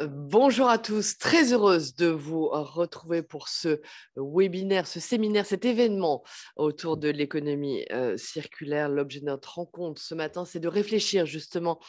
Bonjour à tous, très heureuse de vous retrouver pour ce webinaire, ce séminaire, cet événement autour de l'économie circulaire. L'objet de notre rencontre ce matin, c'est de réfléchir justement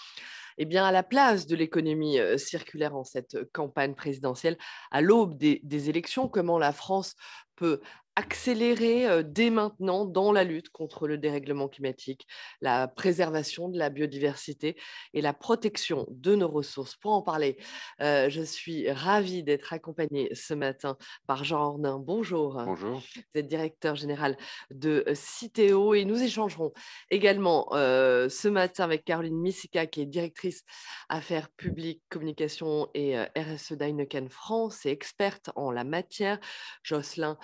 à la place de l'économie circulaire en cette campagne présidentielle à l'aube des élections, comment la France peut accélérer dès maintenant dans la lutte contre le dérèglement climatique, la préservation de la biodiversité et la protection de nos ressources. Pour en parler, je suis ravie d'être accompagnée ce matin par Jean Ornin. Bonjour. Bonjour. Vous êtes directeur général de Citeo et nous échangerons également ce matin avec Caroline Missika, qui est directrice affaires publiques, communication et RSE d'Heineken France et experte en la matière. Jocelyn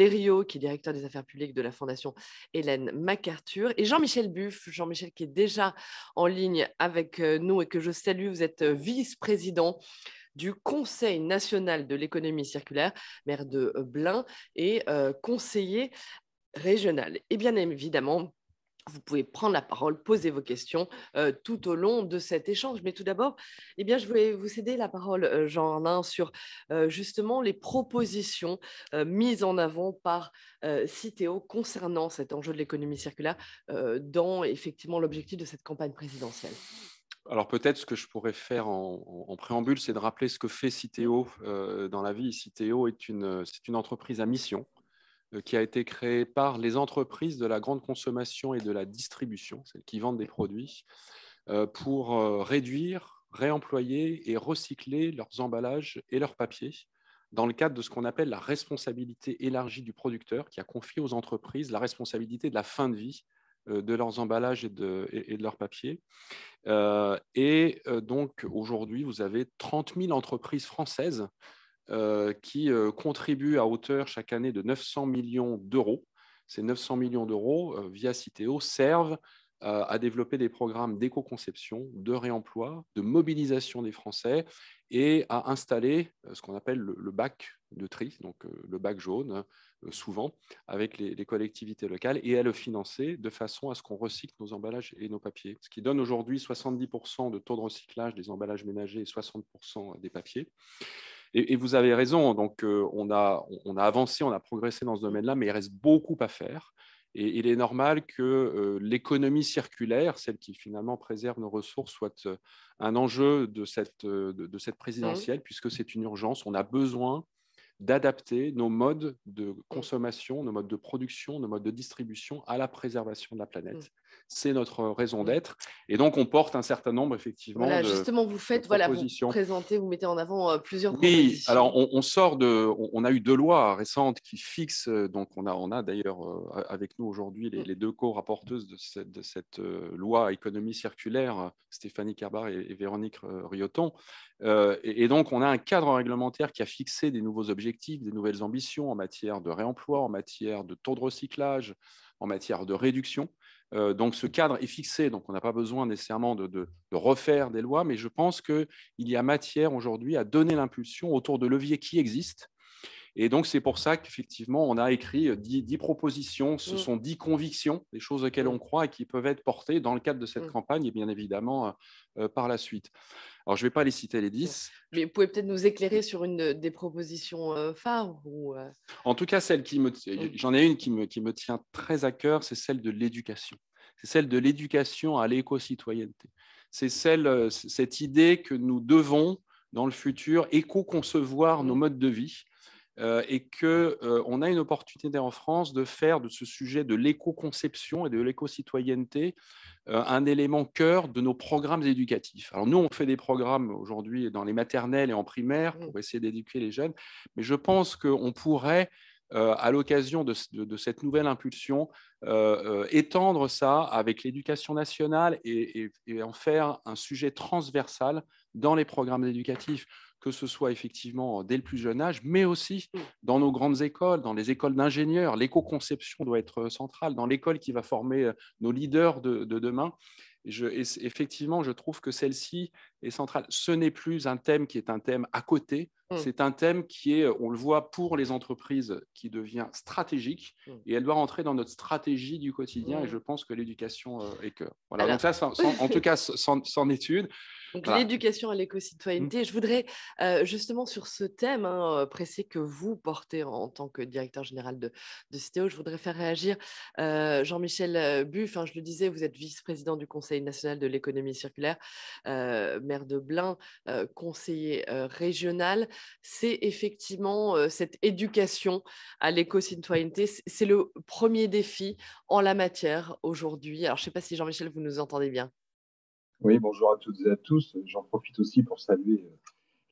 Blériot, qui est directeur des affaires publiques de la Fondation Hélène MacArthur. Et Jean-Michel Buff, Jean-Michel qui est déjà en ligne avec nous et que je salue. Vous êtes vice-président du Conseil national de l'économie circulaire, maire de Blain et conseiller régional. Et bien évidemment, vous pouvez prendre la parole, poser vos questions tout au long de cet échange. Mais tout d'abord, je vais vous céder la parole, Jean-Alain, sur justement les propositions mises en avant par Citeo concernant cet enjeu de l'économie circulaire dans effectivement l'objectif de cette campagne présidentielle. Alors peut-être ce que je pourrais faire en préambule, c'est de rappeler ce que fait Citeo dans la vie. Citeo c'est une entreprise à mission qui a été créée par les entreprises de la grande consommation et de la distribution, celles qui vendent des produits, pour réduire, réemployer et recycler leurs emballages et leurs papiers dans le cadre de ce qu'on appelle la responsabilité élargie du producteur, qui a confié aux entreprises la responsabilité de la fin de vie de leurs emballages et de leurs papiers. Donc aujourd'hui, vous avez 30 000 entreprises françaises qui contribuent à hauteur chaque année de 900 millions d'euros. Ces 900 millions d'euros, via Citeo, servent à développer des programmes d'éco-conception, de réemploi, de mobilisation des Français et à installer ce qu'on appelle le bac de tri, donc le bac jaune, souvent, avec les collectivités locales, et à le financer de façon à ce qu'on recycle nos emballages et nos papiers. Ce qui donne aujourd'hui 70% de taux de recyclage des emballages ménagers et 60% des papiers. Et vous avez raison, donc on a avancé, on a progressé dans ce domaine-là, mais il reste beaucoup à faire. Et il est normal que l'économie circulaire, celle qui finalement préserve nos ressources, soit un enjeu de cette présidentielle, puisque c'est une urgence. On a besoin d'adapter nos modes de consommation, nos modes de production, nos modes de distribution à la préservation de la planète. C'est notre raison d'être. Et donc, on porte un certain nombre, effectivement, voilà, justement, vous faites, voilà, vous présentez, vous mettez en avant plusieurs propositions. Oui, alors on a eu deux lois récentes qui fixent, donc on a d'ailleurs avec nous aujourd'hui les deux co-rapporteuses de cette loi économie circulaire, Stéphanie Kerbar et Véronique Rioton. Et donc on a un cadre réglementaire qui a fixé des nouveaux objectifs, des nouvelles ambitions en matière de réemploi, en matière de taux de recyclage, en matière de réduction. Donc ce cadre est fixé, donc on n'a pas besoin nécessairement de refaire des lois, mais je pense qu'il y a matière aujourd'hui à donner l'impulsion autour de leviers qui existent. Et donc c'est pour ça qu'effectivement on a écrit 10 propositions, ce sont 10 convictions, des choses auxquelles on croit et qui peuvent être portées dans le cadre de cette campagne et bien évidemment par la suite. Alors je ne vais pas les citer les 10. Mais vous pouvez peut-être nous éclairer sur une des propositions phares En tout cas, j'en ai une qui me tient très à cœur, c'est celle de l'éducation. C'est celle de l'éducation à l'éco-citoyenneté. C'est cette idée que nous devons, dans le futur, éco-concevoir nos modes de vie et qu'on a une opportunité en France de faire de ce sujet de l'éco-conception et de l'éco-citoyenneté un élément cœur de nos programmes éducatifs. Alors nous, on fait des programmes aujourd'hui dans les maternelles et en primaire pour essayer d'éduquer les jeunes, mais je pense qu'on pourrait, à l'occasion de cette nouvelle impulsion, étendre ça avec l'éducation nationale et en faire un sujet transversal dans les programmes éducatifs, que ce soit effectivement dès le plus jeune âge, mais aussi dans nos grandes écoles, dans les écoles d'ingénieurs. L'éco-conception doit être centrale, dans l'école qui va former nos leaders de demain. Effectivement, je trouve que celle-ci est centrale. Ce n'est plus un thème qui est un thème à côté, c'est un thème qui est, on le voit, pour les entreprises, qui devient stratégique et elle doit rentrer dans notre stratégie du quotidien et je pense que l'éducation est cœur. Voilà, donc ça, en tout cas, sans étude. Donc, Voilà. l'éducation à l'éco-citoyenneté, je voudrais justement sur ce thème précis que vous portez en tant que directeur général de Citeo, je voudrais faire réagir Jean-Michel Buff. Je le disais, vous êtes vice-président du Conseil national de l'économie circulaire, maire de Blain, conseiller régional. C'est effectivement cette éducation à l'éco-citoyenneté, c'est le premier défi en la matière aujourd'hui. Alors, je ne sais pas si Jean-Michel, vous nous entendez bien. Oui, bonjour à toutes et à tous. J'en profite aussi pour saluer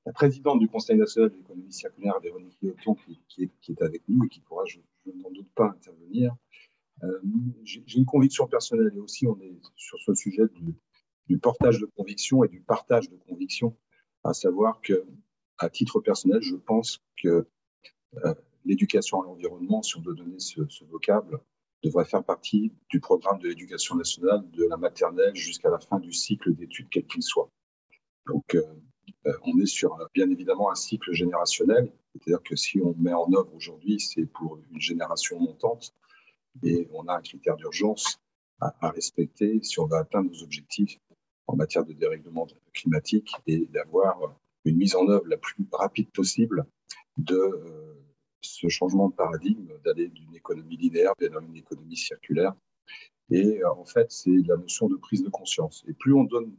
la présidente du Conseil national de l'économie circulaire, Véronique Lioton, qui est avec nous et qui pourra, je n'en doute pas, intervenir. J'ai une conviction personnelle et aussi on est sur ce sujet du portage de conviction et du partage de conviction, à savoir que, à titre personnel, je pense que l'éducation à l'environnement, si on doit donner ce vocable, devrait faire partie du programme de l'éducation nationale de la maternelle jusqu'à la fin du cycle d'études, quel qu'il soit. Donc, on est sur bien évidemment un cycle générationnel, c'est-à-dire que si on met en œuvre aujourd'hui, c'est pour une génération montante et on a un critère d'urgence à respecter si on veut atteindre nos objectifs en matière de dérèglement climatique et d'avoir une mise en œuvre la plus rapide possible de ce changement de paradigme, d'aller d'une économie linéaire vers une économie circulaire. Et en fait, c'est la notion de prise de conscience. Et plus on donne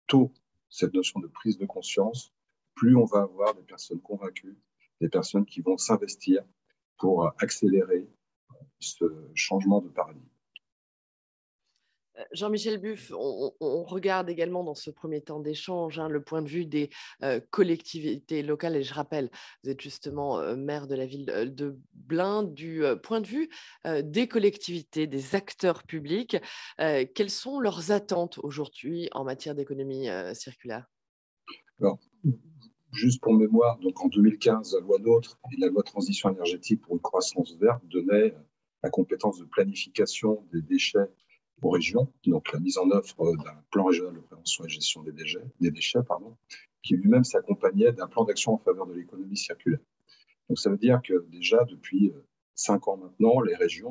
tôt cette notion de prise de conscience, plus on va avoir des personnes convaincues, des personnes qui vont s'investir pour accélérer ce changement de paradigme. Jean-Michel Buff, on regarde également dans ce premier temps d'échange le point de vue des collectivités locales. Et je rappelle, vous êtes justement maire de la ville de Blain, du point de vue des collectivités, des acteurs publics. Quelles sont leurs attentes aujourd'hui en matière d'économie circulaire? Alors, juste pour mémoire, donc en 2015, la loi NOTRe et la loi transition énergétique pour une croissance verte donnaient la compétence de planification des déchets aux régions, donc la mise en œuvre d'un plan régional de prévention et gestion des déchets, qui lui-même s'accompagnait d'un plan d'action en faveur de l'économie circulaire. Donc ça veut dire que déjà depuis 5 ans maintenant,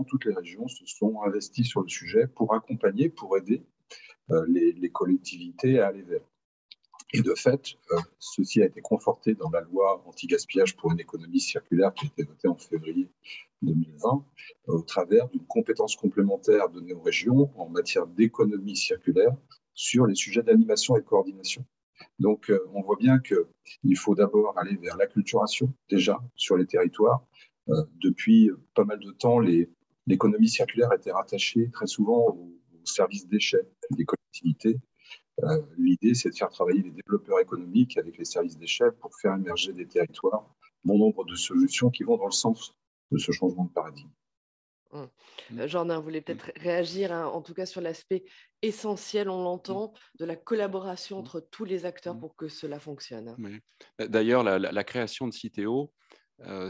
toutes les régions se sont investies sur le sujet pour accompagner, pour aider les collectivités à aller vers. Et de fait, ceci a été conforté dans la loi anti-gaspillage pour une économie circulaire qui a été votée en février 2020, au travers d'une compétence complémentaire donnée aux régions en matière d'économie circulaire sur les sujets d'animation et de coordination. Donc, on voit bien qu'il faut d'abord aller vers l'acculturation, déjà, sur les territoires. Depuis pas mal de temps, l'économie circulaire était rattachée très souvent au service déchets des collectivités. L'idée, c'est de faire travailler les développeurs économiques avec les services déchets pour faire émerger des territoires, bon nombre de solutions qui vont dans le sens de ce changement de paradigme. Jordan, vous voulez peut-être réagir, en tout cas sur l'aspect essentiel, on l'entend, de la collaboration entre tous les acteurs pour que cela fonctionne. Oui. D'ailleurs, la création de Citeo,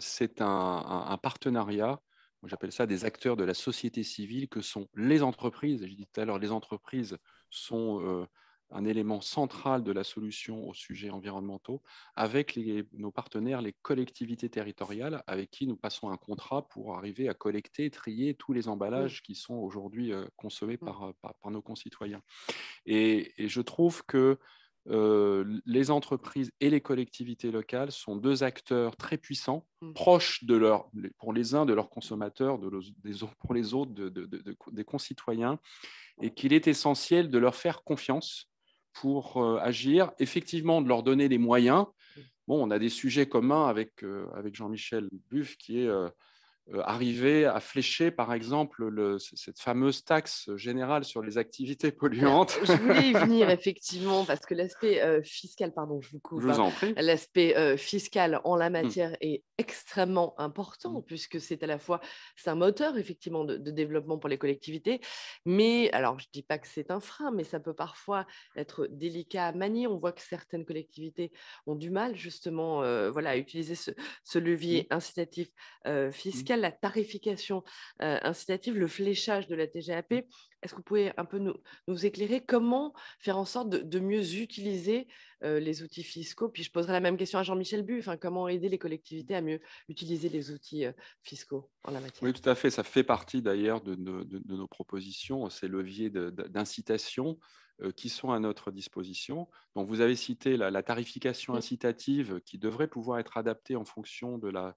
c'est un partenariat. J'appelle ça des acteurs de la société civile que sont les entreprises. Je dis tout à l'heure, les entreprises sont un élément central de la solution aux sujets environnementaux, avec nos partenaires, les collectivités territoriales, avec qui nous passons un contrat pour arriver à collecter, trier tous les emballages qui sont aujourd'hui consommés par nos concitoyens. Et je trouve que les entreprises et les collectivités locales sont deux acteurs très puissants, proches pour les uns de leurs consommateurs, pour les autres des concitoyens, et qu'il est essentiel de leur faire confiance pour agir, effectivement de leur donner les moyens. Bon, on a des sujets communs avec Jean-Michel Buff qui est arriver à flécher, par exemple, cette fameuse taxe générale sur les activités polluantes. Alors, je voulais y venir, effectivement, parce que l'aspect fiscal, pardon, je vous coupe, je vous en prie. l'aspect fiscal en la matière est extrêmement important, puisque c'est à la fois, c'est un moteur, effectivement, de développement pour les collectivités, mais, alors, je ne dis pas que c'est un frein, mais ça peut parfois être délicat à manier. On voit que certaines collectivités ont du mal, justement, à utiliser ce levier incitatif fiscal. fiscale, la tarification incitative, le fléchage de la TGAP. Est-ce que vous pouvez un peu nous éclairer comment faire en sorte de mieux utiliser les outils fiscaux? Puis je poserai la même question à Jean-Michel Buf, comment aider les collectivités à mieux utiliser les outils fiscaux en la matière? Oui, tout à fait. Ça fait partie d'ailleurs de nos propositions, ces leviers d'incitation qui sont à notre disposition. Donc, vous avez cité la tarification incitative qui devrait pouvoir être adaptée en fonction de la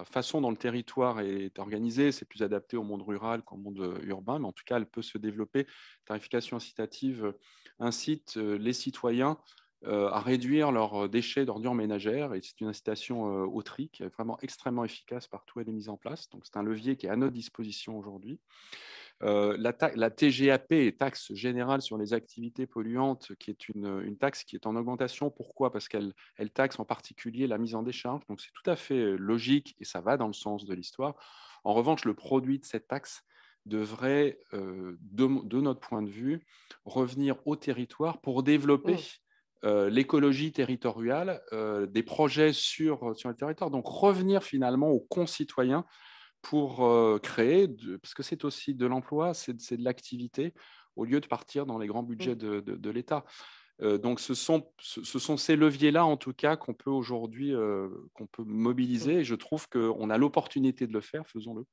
façon dont le territoire est organisé. C'est plus adapté au monde rural qu'au monde urbain, mais en tout cas, elle peut se développer. Tarification incitative incite les citoyens à réduire leurs déchets d'ordures ménagères, et c'est une incitation au tri qui est vraiment extrêmement efficace partout où elle est mise en place. Donc, c'est un levier qui est à notre disposition aujourd'hui. La TGAP, taxe générale sur les activités polluantes, qui est une taxe qui est en augmentation. Pourquoi? Parce qu'elle taxe en particulier la mise en décharge. Donc, c'est tout à fait logique et ça va dans le sens de l'histoire. En revanche, le produit de cette taxe devrait, de notre point de vue, revenir au territoire pour développer l'écologie territoriale, des projets sur le territoire. Donc, revenir finalement aux concitoyens pour créer, parce que c'est aussi de l'emploi, c'est de l'activité, au lieu de partir dans les grands budgets de l'État. Donc, ce sont ces leviers-là, en tout cas, qu'on peut aujourd'hui mobiliser. Et je trouve qu'on a l'opportunité de le faire, faisons-le.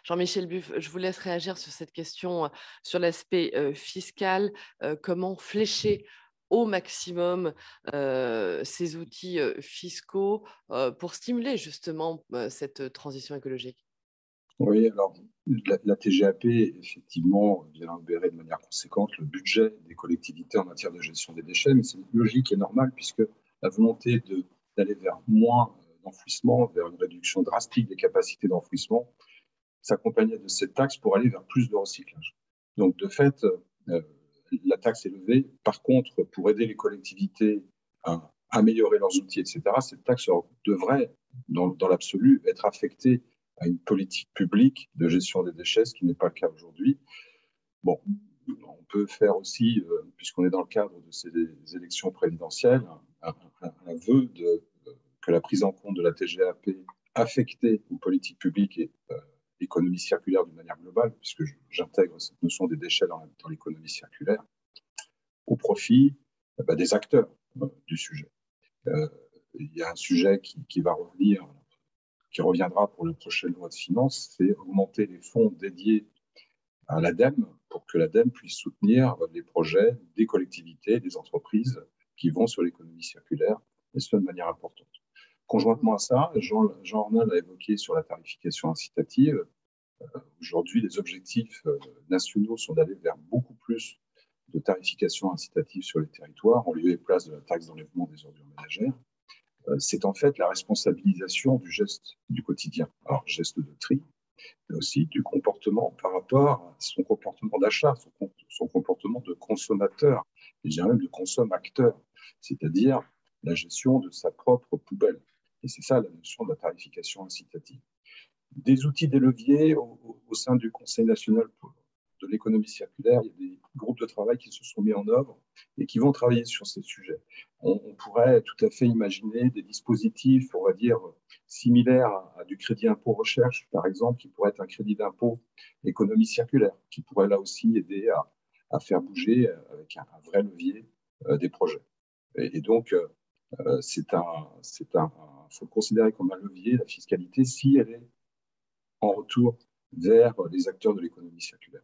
Jean-Michel Buf, je vous laisse réagir sur cette question, sur l'aspect fiscal. Comment flécher au maximum ces outils fiscaux pour stimuler justement cette transition écologique? Oui, alors la TGAP, effectivement, vient obérer de manière conséquente le budget des collectivités en matière de gestion des déchets, mais c'est logique et normal puisque la volonté d'aller vers moins d'enfouissement, vers une réduction drastique des capacités d'enfouissement, s'accompagnait de cette taxe pour aller vers plus de recyclage. Donc, de fait, la taxe est levée. Par contre, pour aider les collectivités à améliorer leurs outils, etc., cette taxe devrait, dans l'absolu, être affectée à une politique publique de gestion des déchets, ce qui n'est pas le cas aujourd'hui. Bon, on peut faire aussi, puisqu'on est dans le cadre de ces élections présidentielles, un vœu que la prise en compte de la TGAP affectée aux politiques publiques et l'économie circulaire d'une manière globale, puisque j'intègre cette notion des déchets dans l'économie circulaire, au profit des acteurs du sujet. Il y a un sujet qui va revenir, qui reviendra pour la prochaine loi de finances, c'est augmenter les fonds dédiés à l'ADEME pour que l'ADEME puisse soutenir les projets des collectivités, des entreprises qui vont sur l'économie circulaire, et ce de manière importante. Conjointement à ça, Jean Ornal a évoqué sur la tarification incitative. Aujourd'hui, les objectifs nationaux sont d'aller vers beaucoup plus de tarification incitative sur les territoires, en lieu et place de la taxe d'enlèvement des ordures ménagères. C'est en fait la responsabilisation du geste du quotidien. Alors, geste de tri, mais aussi du comportement par rapport à son comportement d'achat, son comportement de consommateur, et je dirais même de consommateur, c'est-à-dire la gestion de sa propre poubelle. Et c'est ça la notion de la tarification incitative. Des outils, des leviers au sein du Conseil national de l'économie circulaire, il y a des groupes de travail qui se sont mis en œuvre et qui vont travailler sur ces sujets. On pourrait tout à fait imaginer des dispositifs, on va dire, similaires à du crédit impôt recherche, par exemple, qui pourrait être un crédit d'impôt économie circulaire, qui pourrait là aussi aider à faire bouger avec un vrai levier des projets. Et donc, faut le considérer comme un levier, la fiscalité, si elle est en retour vers les acteurs de l'économie circulaire.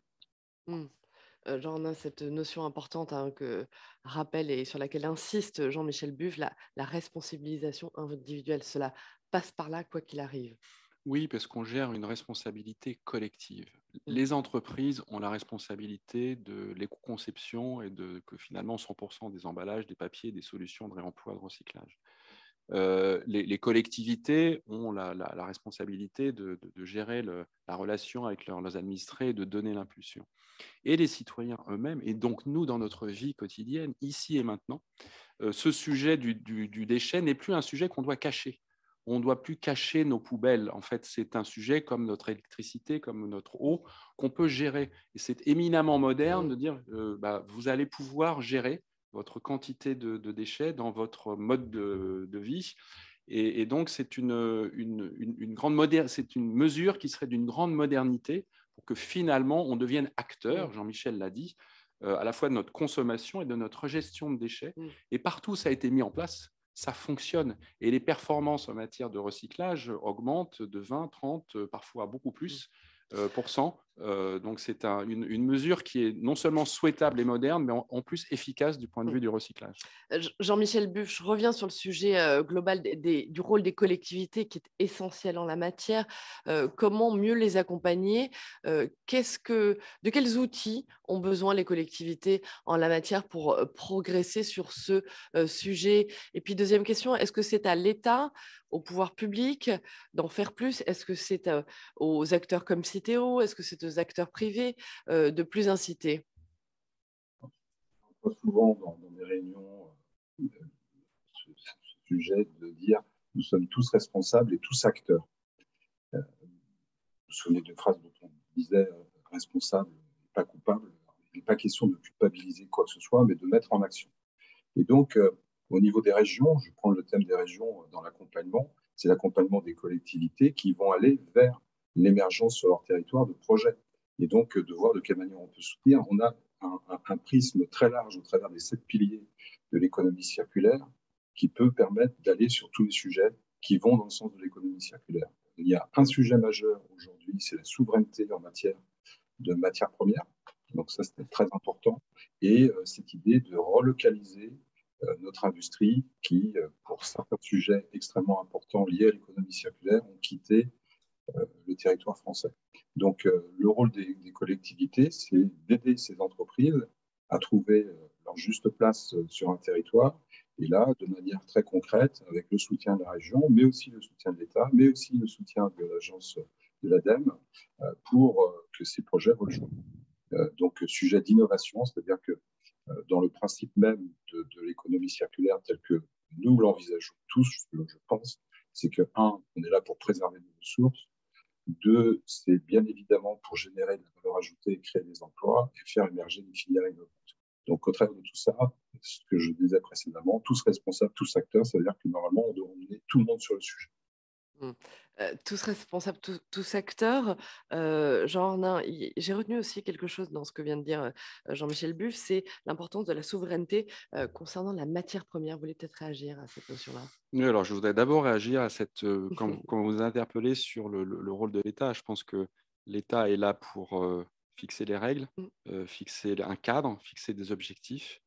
Genre, on a cette notion importante que rappelle et sur laquelle insiste Jean-Michel Buf, la responsabilisation individuelle. Cela passe par là, quoi qu'il arrive. Oui, parce qu'on gère une responsabilité collective. Les entreprises ont la responsabilité de l'éco-conception et que finalement 100% des emballages, des papiers, des solutions de réemploi, de recyclage. Les collectivités ont la responsabilité de gérer la relation avec leurs administrés et de donner l'impulsion. Et les citoyens eux-mêmes, et donc nous dans notre vie quotidienne, ici et maintenant, ce sujet du déchet n'est plus un sujet qu'on doit cacher. On ne doit plus cacher nos poubelles. En fait, c'est un sujet comme notre électricité, comme notre eau, qu'on peut gérer. Et c'est éminemment moderne de dire vous allez pouvoir gérer votre quantité de déchets dans votre mode de vie. Et donc, c'est c'est une mesure qui serait d'une grande modernité pour que finalement, on devienne acteur, Jean-Michel l'a dit, à la fois de notre consommation et de notre gestion de déchets. Et partout où ça a été mis en place, ça fonctionne. Et les performances en matière de recyclage augmentent de 20, 30, parfois beaucoup plus %. Donc, c'est une mesure qui est non seulement souhaitable et moderne, mais en plus efficace du point de vue du recyclage. Jean-Michel Buff, je reviens sur le sujet global du rôle des collectivités qui est essentiel en la matière. Comment mieux les accompagner? De quels outils ont besoin les collectivités en la matière pour progresser sur ce sujet? Et puis, deuxième question, est-ce que c'est à l'État, au pouvoir public d'en faire plus? Est-ce que c'est aux acteurs comme Citeo? Est-ce que c'est aux acteurs privés de plus inciter? On voit souvent dans des réunions ce sujet de dire nous sommes tous responsables et tous acteurs. Vous vous souvenez d'une phrase dont on disait responsable, pas coupable. Il n'est pas question de culpabiliser quoi que ce soit, mais de mettre en action. Et donc, au niveau des régions, je prends le thème des régions dans l'accompagnement, c'est l'accompagnement des collectivités qui vont aller vers l'émergence sur leur territoire de projets. Et donc, de voir de quelle manière on peut soutenir. On a un prisme très large au travers des 7 piliers de l'économie circulaire qui peut permettre d'aller sur tous les sujets qui vont dans le sens de l'économie circulaire. Il y a un sujet majeur aujourd'hui, c'est la souveraineté en matière de matières premières. Donc ça, c'était très important. Et cette idée de relocaliser notre industrie qui, pour certains sujets extrêmement importants liés à l'économie circulaire, ont quitté le territoire français. Donc le rôle des collectivités, c'est d'aider ces entreprises à trouver leur juste place sur un territoire. Et là, de manière très concrète, avec le soutien de la région, mais aussi le soutien de l'État, mais aussi le soutien de l'agence de l'ADEME, pour que ces projets voient le jour. Donc, sujet d'innovation, c'est-à-dire que dans le principe même de l'économie circulaire tel que nous l'envisageons tous, je pense, c'est que, un, on est là pour préserver nos ressources. Deux, c'est bien évidemment pour générer de la valeur ajoutée, créer des emplois et faire émerger des filières innovantes. Donc, au travers de tout ça, ce que je disais précédemment, tous responsables, tous acteurs, ça veut dire que normalement, on doit emmener tout le monde sur le sujet. Tous responsables, tous acteurs. Jean Ornin, j'ai retenu aussi quelque chose dans ce que vient de dire Jean-Michel Buff, c'est l'importance de la souveraineté concernant la matière première. Vous voulez peut-être réagir à cette notion-là? Oui, alors je voudrais d'abord réagir à quand vous interpellez sur le rôle de l'État. Je pense que l'État est là pour fixer les règles, fixer un cadre, fixer des objectifs,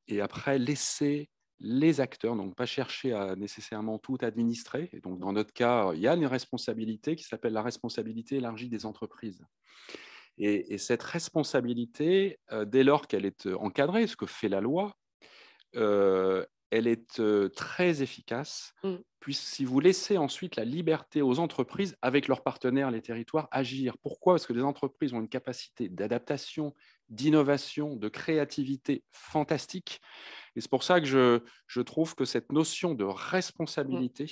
et après laisser les acteurs, donc pas chercher à nécessairement tout administrer. Et donc dans notre cas, il y a une responsabilité qui s'appelle la responsabilité élargie des entreprises. Et cette responsabilité, dès lors qu'elle est encadrée, ce que fait la loi, elle est très efficace, puisque si vous laissez ensuite la liberté aux entreprises, avec leurs partenaires, les territoires, agir. Pourquoi? Parce que les entreprises ont une capacité d'adaptation, d'innovation, de créativité fantastique. Et c'est pour ça que je trouve que cette notion de responsabilité,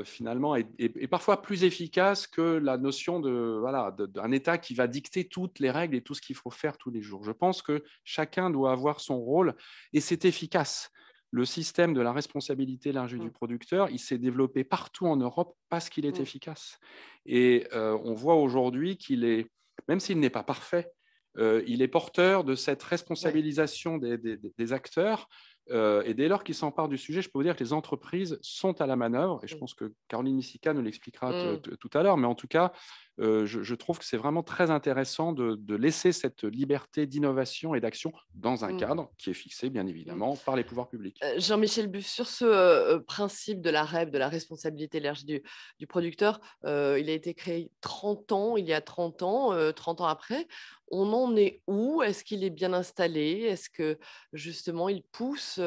finalement, est parfois plus efficace que la notion d'un État qui va dicter toutes les règles et tout ce qu'il faut faire tous les jours. Je pense que chacun doit avoir son rôle et c'est efficace. Le système de la responsabilité élargie du producteur, il s'est développé partout en Europe parce qu'il est efficace. Et on voit aujourd'hui qu'il est, même s'il n'est pas parfait, il est porteur de cette responsabilisation des acteurs. Et dès lors qu'ils s'emparent du sujet, je peux vous dire que les entreprises sont à la manœuvre. Et je pense que Caroline Misica nous l'expliquera tout à l'heure. Mais en tout cas, je trouve que c'est vraiment très intéressant de laisser cette liberté d'innovation et d'action dans un cadre qui est fixé, bien évidemment, par les pouvoirs publics. Jean-Michel Buff, sur ce principe de la REP, de la responsabilité élargie du producteur, il a été créé il y a 30 ans, 30 ans après. On en est où? Est-ce qu'il est bien installé? Est-ce que justement il pousse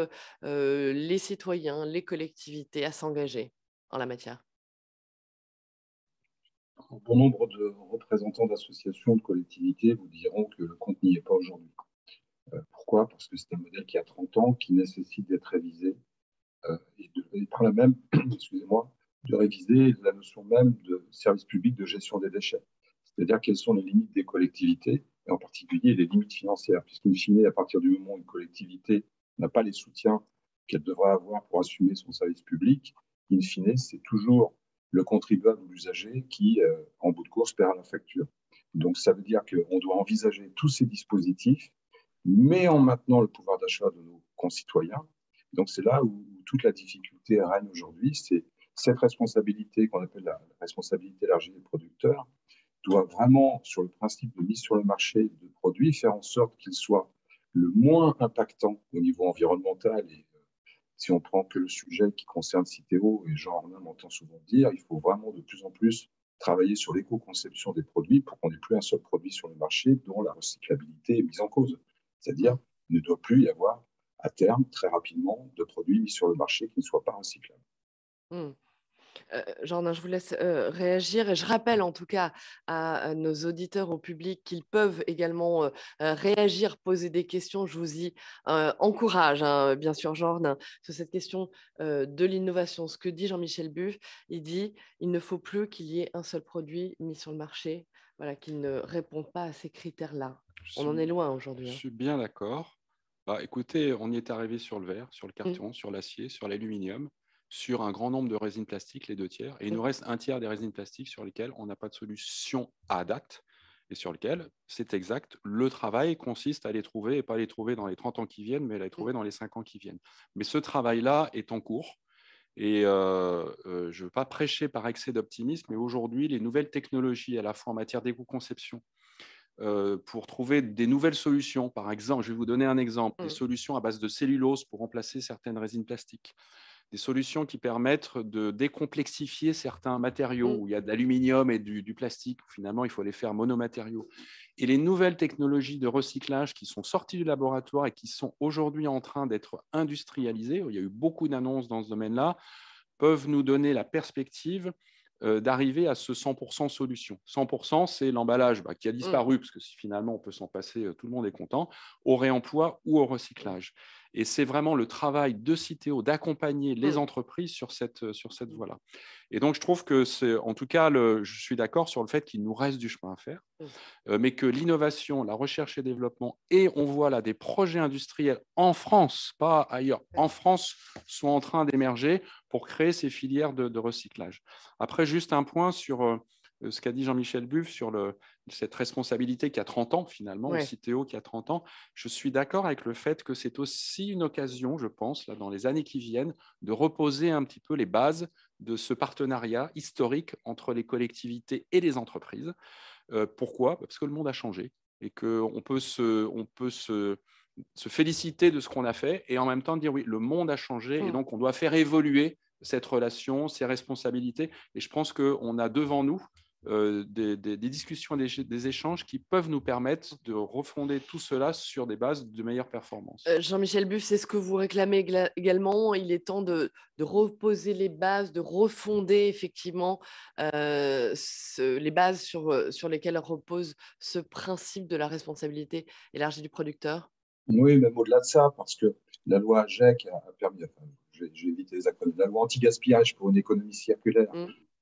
les citoyens, les collectivités à s'engager en la matière? Bon nombre de représentants d'associations, de collectivités vous diront que le compte n'y est pas aujourd'hui. Pourquoi? Parce que c'est un modèle qui a 30 ans, qui nécessite d'être révisé et par là même, excusez-moi, de réviser la notion même de service public de gestion des déchets. C'est-à-dire quelles sont les limites des collectivités, et en particulier les limites financières, puisqu'in fine, à partir du moment où une collectivité n'a pas les soutiens qu'elle devrait avoir pour assumer son service public, in fine, c'est toujours le contribuable ou l'usager qui, en bout de course, perd la facture. Donc, ça veut dire qu'on doit envisager tous ces dispositifs, mais en maintenant le pouvoir d'achat de nos concitoyens. Donc, c'est là où toute la difficulté règne aujourd'hui. C'est cette responsabilité qu'on appelle la responsabilité élargie des producteurs doit vraiment, sur le principe de mise sur le marché de produits, faire en sorte qu'ils soient le moins impactants au niveau environnemental. Et si on prend que le sujet qui concerne Citeo, et Jean Arnaud m'entend souvent dire, il faut vraiment de plus en plus travailler sur l'éco-conception des produits pour qu'on n'ait plus un seul produit sur le marché dont la recyclabilité est mise en cause. C'est-à-dire, il ne doit plus y avoir à terme, très rapidement, de produits mis sur le marché qui ne soient pas recyclables. Jordan, je vous laisse réagir et je rappelle en tout cas à nos auditeurs, au public, qu'ils peuvent également réagir, poser des questions. Je vous y encourage, hein, bien sûr, Jordan, sur cette question de l'innovation. Ce que dit Jean-Michel Buff, il dit il ne faut plus qu'il y ait un seul produit mis sur le marché, voilà, qui ne répond pas à ces critères-là. On en est loin aujourd'hui. Je suis bien d'accord. Bah, écoutez, on y est arrivé sur le verre, sur le carton, sur l'acier, sur l'aluminium, sur un grand nombre de résines plastiques, les 2 tiers. Et il nous reste un tiers des résines plastiques sur lesquelles on n'a pas de solution à date et sur lesquelles, c'est exact, le travail consiste à les trouver et pas les trouver dans les 30 ans qui viennent, mais à les trouver dans les 5 ans qui viennent. Mais ce travail-là est en cours. Et je ne veux pas prêcher par excès d'optimisme, mais aujourd'hui, les nouvelles technologies, à la fois en matière d'éco-conception, pour trouver des nouvelles solutions. Par exemple, je vais vous donner un exemple, des solutions à base de cellulose pour remplacer certaines résines plastiques, des solutions qui permettent de décomplexifier certains matériaux où il y a de l'aluminium et du plastique. Finalement, il faut les faire monomatériaux. Et les nouvelles technologies de recyclage qui sont sorties du laboratoire et qui sont aujourd'hui en train d'être industrialisées, il y a eu beaucoup d'annonces dans ce domaine-là, peuvent nous donner la perspective d'arriver à ce 100% solution. 100%, c'est l'emballage qui a disparu, parce que si finalement on peut s'en passer, tout le monde est content, au réemploi ou au recyclage. Et c'est vraiment le travail de Citeo d'accompagner les entreprises sur cette voie-là. Et donc, je trouve que c'est, en tout cas, je suis d'accord sur le fait qu'il nous reste du chemin à faire, mais que l'innovation, la recherche et développement, et on voit là des projets industriels en France, pas ailleurs, en France, sont en train d'émerger pour créer ces filières de recyclage. Après, juste un point sur ce qu'a dit Jean-Michel Buff sur cette responsabilité qui a 30 ans finalement, Citeo qui a 30 ans. Je suis d'accord avec le fait que c'est aussi une occasion, je pense, là, dans les années qui viennent, de reposer un petit peu les bases de ce partenariat historique entre les collectivités et les entreprises. Pourquoi ? Parce que le monde a changé et qu'on peut se féliciter de ce qu'on a fait et en même temps dire oui, le monde a changé et donc on doit faire évoluer cette relation, ses responsabilités. Et je pense qu'on a devant nous des discussions, des échanges qui peuvent nous permettre de refonder tout cela sur des bases de meilleures performances. Jean-Michel Buff, c'est ce que vous réclamez également. Il est temps de reposer les bases, de refonder effectivement les bases sur lesquelles repose ce principe de la responsabilité élargie du producteur. Oui, même au-delà de ça, parce que la loi AGEC a permis, enfin, je vais éviter les acronymes, la loi anti-gaspillage pour une économie circulaire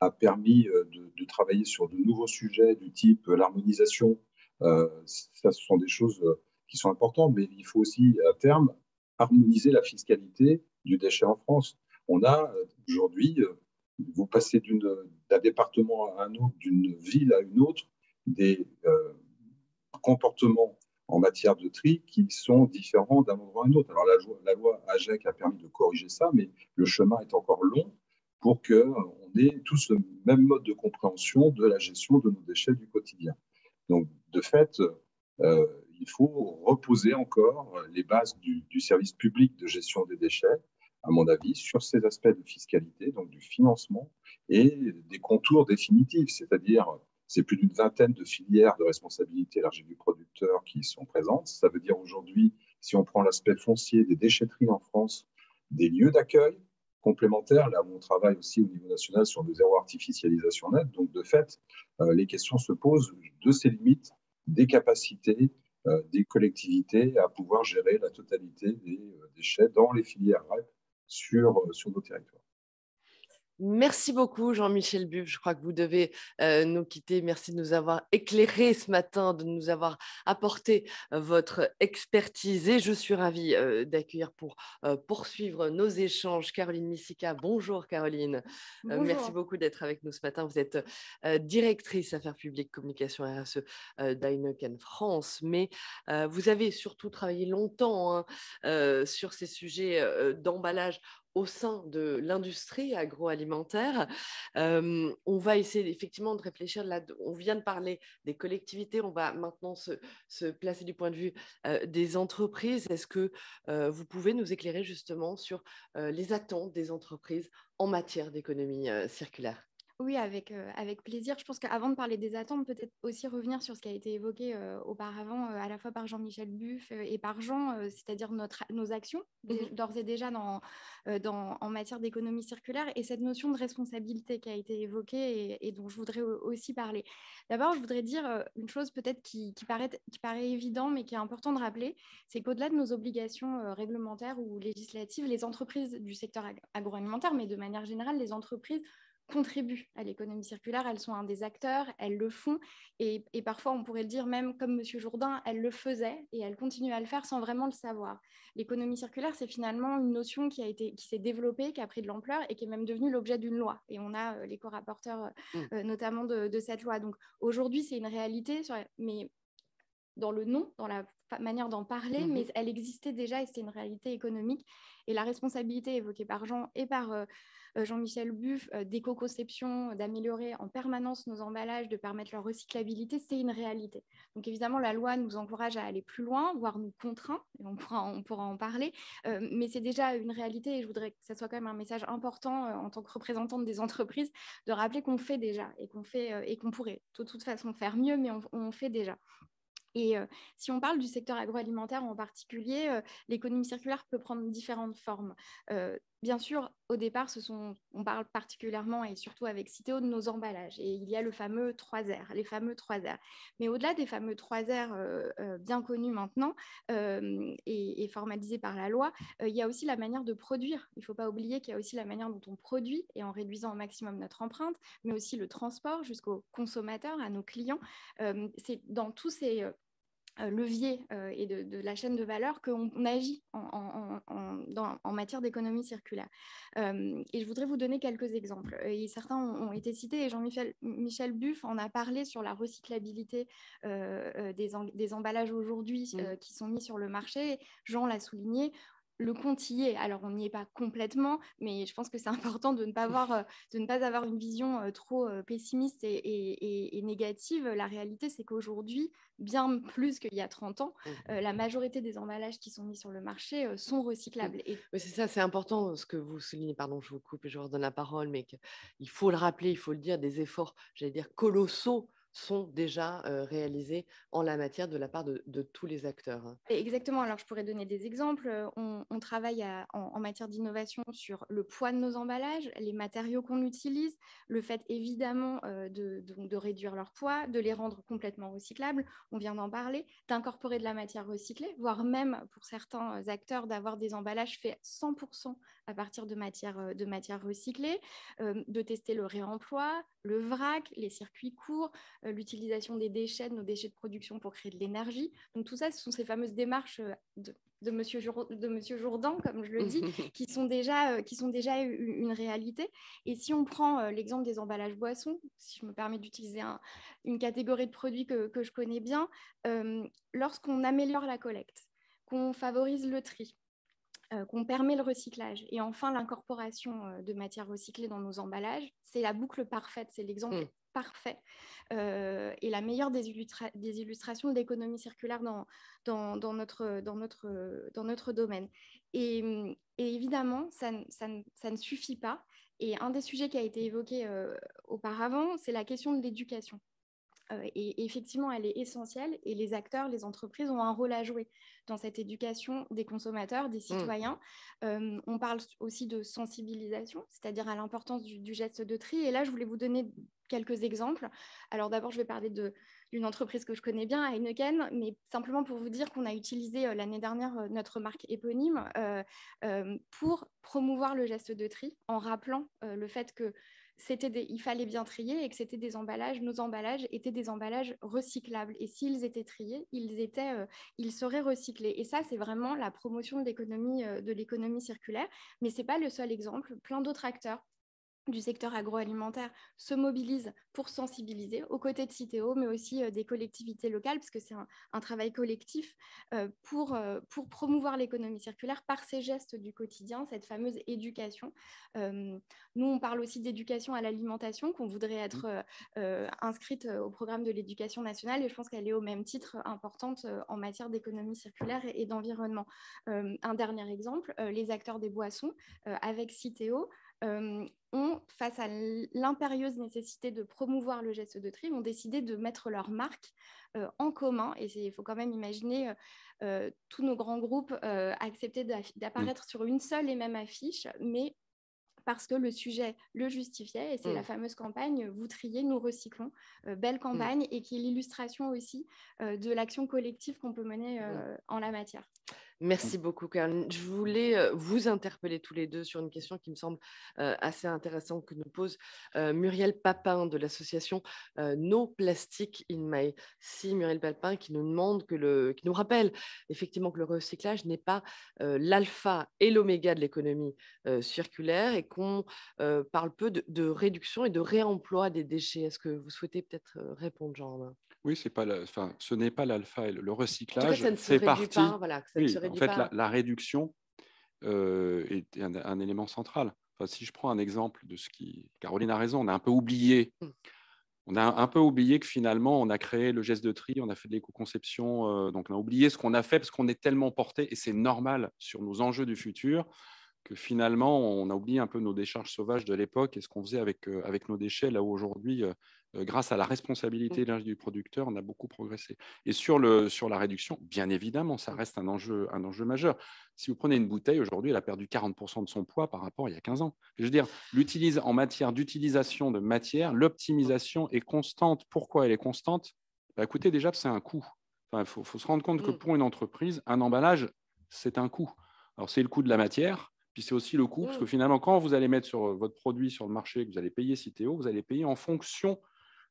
a permis de travailler sur de nouveaux sujets du type l'harmonisation. Ça, ce sont des choses qui sont importantes, mais il faut aussi, à terme, harmoniser la fiscalité du déchet en France. On a aujourd'hui, vous passez d'un département à un autre, d'une ville à une autre, des comportements en matière de tri qui sont différents d'un endroit à un autre. Alors la loi AGEC a permis de corriger ça, mais le chemin est encore long pour qu'on ait tous le même mode de compréhension de la gestion de nos déchets du quotidien. Donc, de fait, il faut reposer encore les bases du service public de gestion des déchets, à mon avis, sur ces aspects de fiscalité, donc du financement et des contours définitifs, c'est-à-dire c'est plus d'une vingtaine de filières de responsabilité élargie du producteur qui sont présentes. Ça veut dire aujourd'hui, si on prend l'aspect foncier des déchetteries en France, des lieux d'accueil complémentaires, là où on travaille aussi au niveau national sur le zéro artificialisation nette. Donc, de fait, les questions se posent de ces limites, des capacités des collectivités à pouvoir gérer la totalité des déchets dans les filières REP sur nos territoires. Merci beaucoup, Jean-Michel Buff. Je crois que vous devez nous quitter. Merci de nous avoir éclairés ce matin, de nous avoir apporté votre expertise. Et je suis ravie d'accueillir pour poursuivre nos échanges Caroline Missika. Bonjour, Caroline. Merci Bonjour. beaucoup d'être avec nous ce matin. Vous êtes directrice Affaires publiques, communication RSE d'Heineken France. Mais vous avez surtout travaillé longtemps sur ces sujets d'emballage au sein de l'industrie agroalimentaire. On va essayer effectivement de réfléchir, là, on vient de parler des collectivités, on va maintenant se placer du point de vue des entreprises. Est-ce que vous pouvez nous éclairer justement sur les attentes des entreprises en matière d'économie circulaire? Oui, avec plaisir. Je pense qu'avant de parler des attentes, peut-être aussi revenir sur ce qui a été évoqué auparavant, à la fois par Jean-Michel Buff et par Jean, c'est-à-dire nos actions, d'ores et déjà en matière d'économie circulaire, et cette notion de responsabilité qui a été évoquée et dont je voudrais aussi parler. D'abord, je voudrais dire une chose peut-être qui paraît évident, mais qui est important de rappeler, c'est qu'au-delà de nos obligations réglementaires ou législatives, les entreprises du secteur agroalimentaire, mais de manière générale, les entreprises contribuent à l'économie circulaire, elles sont un des acteurs, elles le font, et parfois on pourrait le dire même comme M. Jourdain, elles le faisaient et elles continuent à le faire sans vraiment le savoir. L'économie circulaire, c'est finalement une notion qui s'est développée, qui a pris de l'ampleur et qui est même devenue l'objet d'une loi, et on a les co-rapporteurs notamment de cette loi. Donc aujourd'hui c'est une réalité, mais dans le nom, dans la manière d'en parler, mais elle existait déjà et c'était une réalité économique. Et la responsabilité évoquée par Jean et par Jean-Michel Buff d'éco-conception, d'améliorer en permanence nos emballages, de permettre leur recyclabilité, c'est une réalité. Donc évidemment, la loi nous encourage à aller plus loin, voire nous contraint, et on pourra en parler, mais c'est déjà une réalité et je voudrais que ça soit quand même un message important en tant que représentante des entreprises, de rappeler qu'on fait déjà et qu'on pourrait de toute façon faire mieux, mais on fait déjà. Et si on parle du secteur agroalimentaire en particulier, l'économie circulaire peut prendre différentes formes. Bien sûr, au départ, on parle particulièrement et surtout avec Citeo de nos emballages. Et il y a le fameux 3R, les fameux 3R. Mais au-delà des fameux 3R bien connus maintenant et formalisés par la loi, il y a aussi la manière de produire. Il ne faut pas oublier qu'il y a aussi la manière dont on produit et en réduisant au maximum notre empreinte, mais aussi le transport jusqu'aux consommateurs, à nos clients. C'est dans tous ces levier et de la chaîne de valeur qu'on agit en matière d'économie circulaire. Et je voudrais vous donner quelques exemples. Et certains ont été cités, et Jean-Michel Buff en a parlé sur la recyclabilité des emballages aujourd'hui qui sont mis sur le marché. Jean l'a souligné. Le compte y est. Alors, on n'y est pas complètement, mais je pense que c'est important de ne pas avoir une vision trop pessimiste et négative. La réalité, c'est qu'aujourd'hui, bien plus qu'il y a 30 ans, la majorité des emballages qui sont mis sur le marché sont recyclables. Mais c'est ça, c'est important ce que vous soulignez. Pardon, je vous coupe et je vous redonne la parole, mais il faut le rappeler, il faut le dire, des efforts, j'allais dire, colossaux sont déjà réalisés en la matière de la part de tous les acteurs. Exactement, alors je pourrais donner des exemples. On travaille en matière d'innovation sur le poids de nos emballages, les matériaux qu'on utilise, le fait évidemment de réduire leur poids, de les rendre complètement recyclables, on vient d'en parler, d'incorporer de la matière recyclée, voire même pour certains acteurs d'avoir des emballages faits 100% à partir de matière recyclée, de tester le réemploi, le vrac, les circuits courts, l'utilisation des déchets, de nos déchets de production pour créer de l'énergie. Donc tout ça, ce sont ces fameuses démarches de Monsieur Jourdain, comme je le dis, qui sont déjà une réalité. Et si on prend l'exemple des emballages boissons, si je me permets d'utiliser une catégorie de produits que je connais bien, lorsqu'on améliore la collecte, qu'on favorise le tri, qu'on permet le recyclage et enfin l'incorporation de matières recyclées dans nos emballages, c'est la boucle parfaite, c'est l'exemple parfait et la meilleure des illustrations de l'économie circulaire dans notre domaine. Et évidemment, ça ne suffit pas. Et un des sujets qui a été évoqué auparavant, c'est la question de l'éducation. Et effectivement, elle est essentielle et les acteurs, les entreprises ont un rôle à jouer dans cette éducation des consommateurs, des citoyens. On parle aussi de sensibilisation, c'est-à-dire à l'importance du geste de tri. Et là, je voulais vous donner quelques exemples. Alors d'abord, je vais parler d'une entreprise que je connais bien, Heineken, mais simplement pour vous dire qu'on a utilisé l'année dernière notre marque éponyme pour promouvoir le geste de tri, en rappelant le fait que il fallait bien trier et que c'était nos emballages étaient des emballages recyclables. Et s'ils étaient triés, ils seraient recyclés. Et ça, c'est vraiment la promotion de l'économie circulaire. Mais ce n'est pas le seul exemple. Plein d'autres acteurs du secteur agroalimentaire se mobilisent pour sensibiliser aux côtés de Citeo, mais aussi des collectivités locales, parce que c'est un travail collectif pour promouvoir l'économie circulaire par ces gestes du quotidien, cette fameuse éducation. Nous, on parle aussi d'éducation à l'alimentation, qu'on voudrait être inscrite au programme de l'éducation nationale, et je pense qu'elle est au même titre importante en matière d'économie circulaire et d'environnement. Un dernier exemple, les acteurs des boissons, avec Citeo, face à l'impérieuse nécessité de promouvoir le geste de tri, ont décidé de mettre leur marque en commun. Et il faut quand même imaginer tous nos grands groupes accepter d'apparaître sur une seule et même affiche, mais parce que le sujet le justifiait, et c'est la fameuse campagne « Vous triez, nous recyclons », belle campagne, et qui est l'illustration aussi de l'action collective qu'on peut mener en la matière. Merci beaucoup, Caroline. Je voulais vous interpeller tous les deux sur une question qui me semble assez intéressante que nous pose Muriel Papin de l'association No Plastic in My. Si Muriel Papin qui nous demande qui nous rappelle effectivement que le recyclage n'est pas l'alpha et l'oméga de l'économie circulaire, et qu'on parle peu de réduction et de réemploi des déchets. Est-ce que vous souhaitez peut-être répondre, Jean? Oui, ce n'est pas l'alpha. Et le recyclage en tout cas, ça ne se réduit pas. Voilà, ça ne se réduit pas. La réduction est un élément central. Enfin, si je prends un exemple de Caroline a raison, on a un peu oublié. On a un peu oublié que finalement, on a créé le geste de tri, on a fait de l'éco-conception, donc on a oublié ce qu'on a fait parce qu'on est tellement porté, et c'est normal sur nos enjeux du futur, que finalement, on a oublié un peu nos décharges sauvages de l'époque et ce qu'on faisait avec nos déchets, là où aujourd'hui, grâce à la responsabilité du producteur, on a beaucoup progressé. Et sur la réduction, bien évidemment, ça reste un enjeu majeur. Si vous prenez une bouteille, aujourd'hui, elle a perdu 40% de son poids par rapport à il y a 15 ans. Je veux dire, en matière d'utilisation de matière, l'optimisation est constante. Pourquoi elle est constante? Écoutez, déjà, c'est un coût. Enfin, faut se rendre compte que pour une entreprise, un emballage, c'est un coût. Alors, c'est le coût de la matière, puis c'est aussi le coût, parce que finalement, quand vous allez mettre votre produit sur le marché, que vous allez payer Citeo, vous allez payer en fonction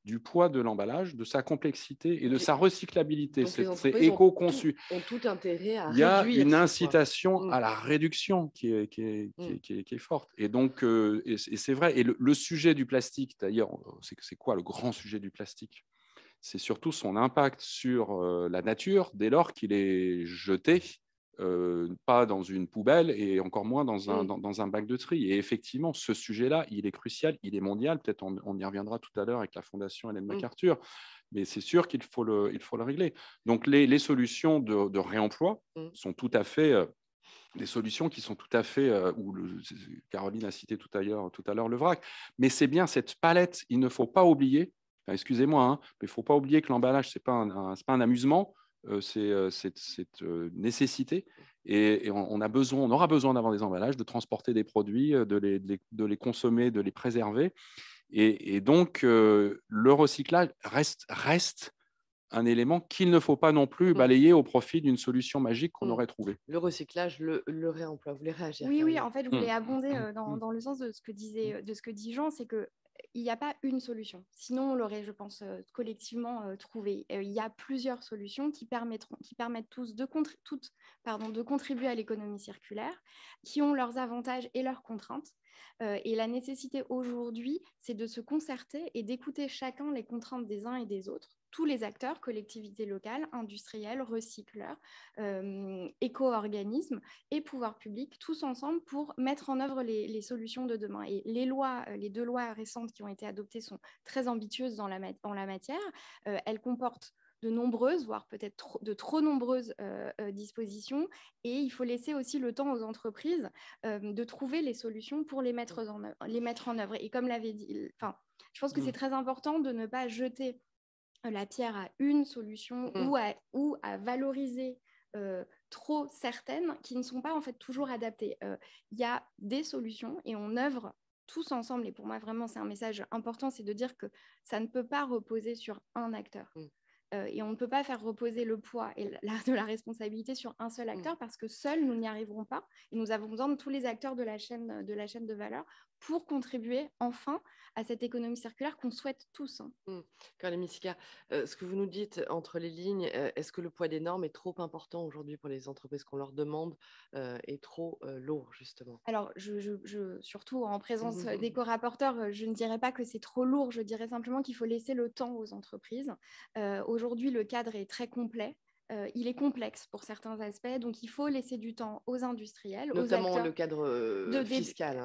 du poids de l'emballage, de sa complexité et de sa recyclabilité. C'est éco-conçu. Ont tout intérêt à réduire. Il y a une incitation à la réduction qui est forte. Et donc, et c'est vrai. Et le sujet du plastique, d'ailleurs, c'est quoi le grand sujet du plastique? C'est surtout son impact sur la nature dès lors qu'il est jeté, pas dans une poubelle et encore moins dans un bac de tri. Et effectivement, ce sujet-là, il est crucial, il est mondial. Peut-être on y reviendra tout à l'heure avec la Fondation Ellen MacArthur, mais c'est sûr qu'il faut le régler. Donc, les solutions de réemploi sont tout à fait... des solutions qui sont tout à fait, Caroline a cité tout à l'heure le vrac, mais c'est bien cette palette, il ne faut pas oublier, excusez-moi, hein, mais il ne faut pas oublier que l'emballage, ce n'est pas un amusement, c'est nécessité, et on aura besoin d'avoir des emballages, de transporter des produits, de les consommer, de les préserver, et donc le recyclage reste un élément qu'il ne faut pas non plus balayer au profit d'une solution magique qu'on aurait trouvée. Le recyclage, le réemploi, vous voulez réagir? Oui, en fait, je voulais abonder dans le sens de ce que dit Jean, c'est que il n'y a pas une solution. Sinon, on l'aurait, je pense, collectivement trouvé. Il y a plusieurs solutions qui permettent toutes de contribuer à l'économie circulaire, qui ont leurs avantages et leurs contraintes. Et la nécessité aujourd'hui, c'est de se concerter et d'écouter chacun les contraintes des uns et des autres, tous les acteurs, collectivités locales, industriels, recycleurs, éco-organismes et pouvoirs publics, tous ensemble pour mettre en œuvre les solutions de demain. Et les 2 lois récentes qui ont été adoptées sont très ambitieuses dans la matière. Elles comportent de nombreuses, voire peut-être de trop nombreuses dispositions, et il faut laisser aussi le temps aux entreprises de trouver les solutions pour les mettre en œuvre. Et comme l'avait dit, je pense que c'est très important de ne pas jeter la pierre à une solution ou à valoriser trop certaines qui ne sont pas en fait toujours adaptées. Il y a des solutions et on œuvre tous ensemble, et pour moi vraiment c'est un message important, c'est de dire que ça ne peut pas reposer sur un acteur. Et on ne peut pas faire reposer le poids et de la responsabilité sur un seul acteur parce que seuls, nous n'y arriverons pas. Et nous avons besoin de tous les acteurs de la chaîne de valeur pour contribuer enfin à cette économie circulaire qu'on souhaite tous. Caroline Micika, ce que vous nous dites entre les lignes, est-ce que le poids des normes est trop important aujourd'hui pour les entreprises qu'on leur demande est trop lourd, justement? Alors, surtout en présence des co-rapporteurs, je ne dirais pas que c'est trop lourd, je dirais simplement qu'il faut laisser le temps aux entreprises. Aujourd'hui, le cadre est très complet. Il est complexe pour certains aspects, donc il faut laisser du temps aux industriels, aux Notamment acteurs. le cadre fiscal.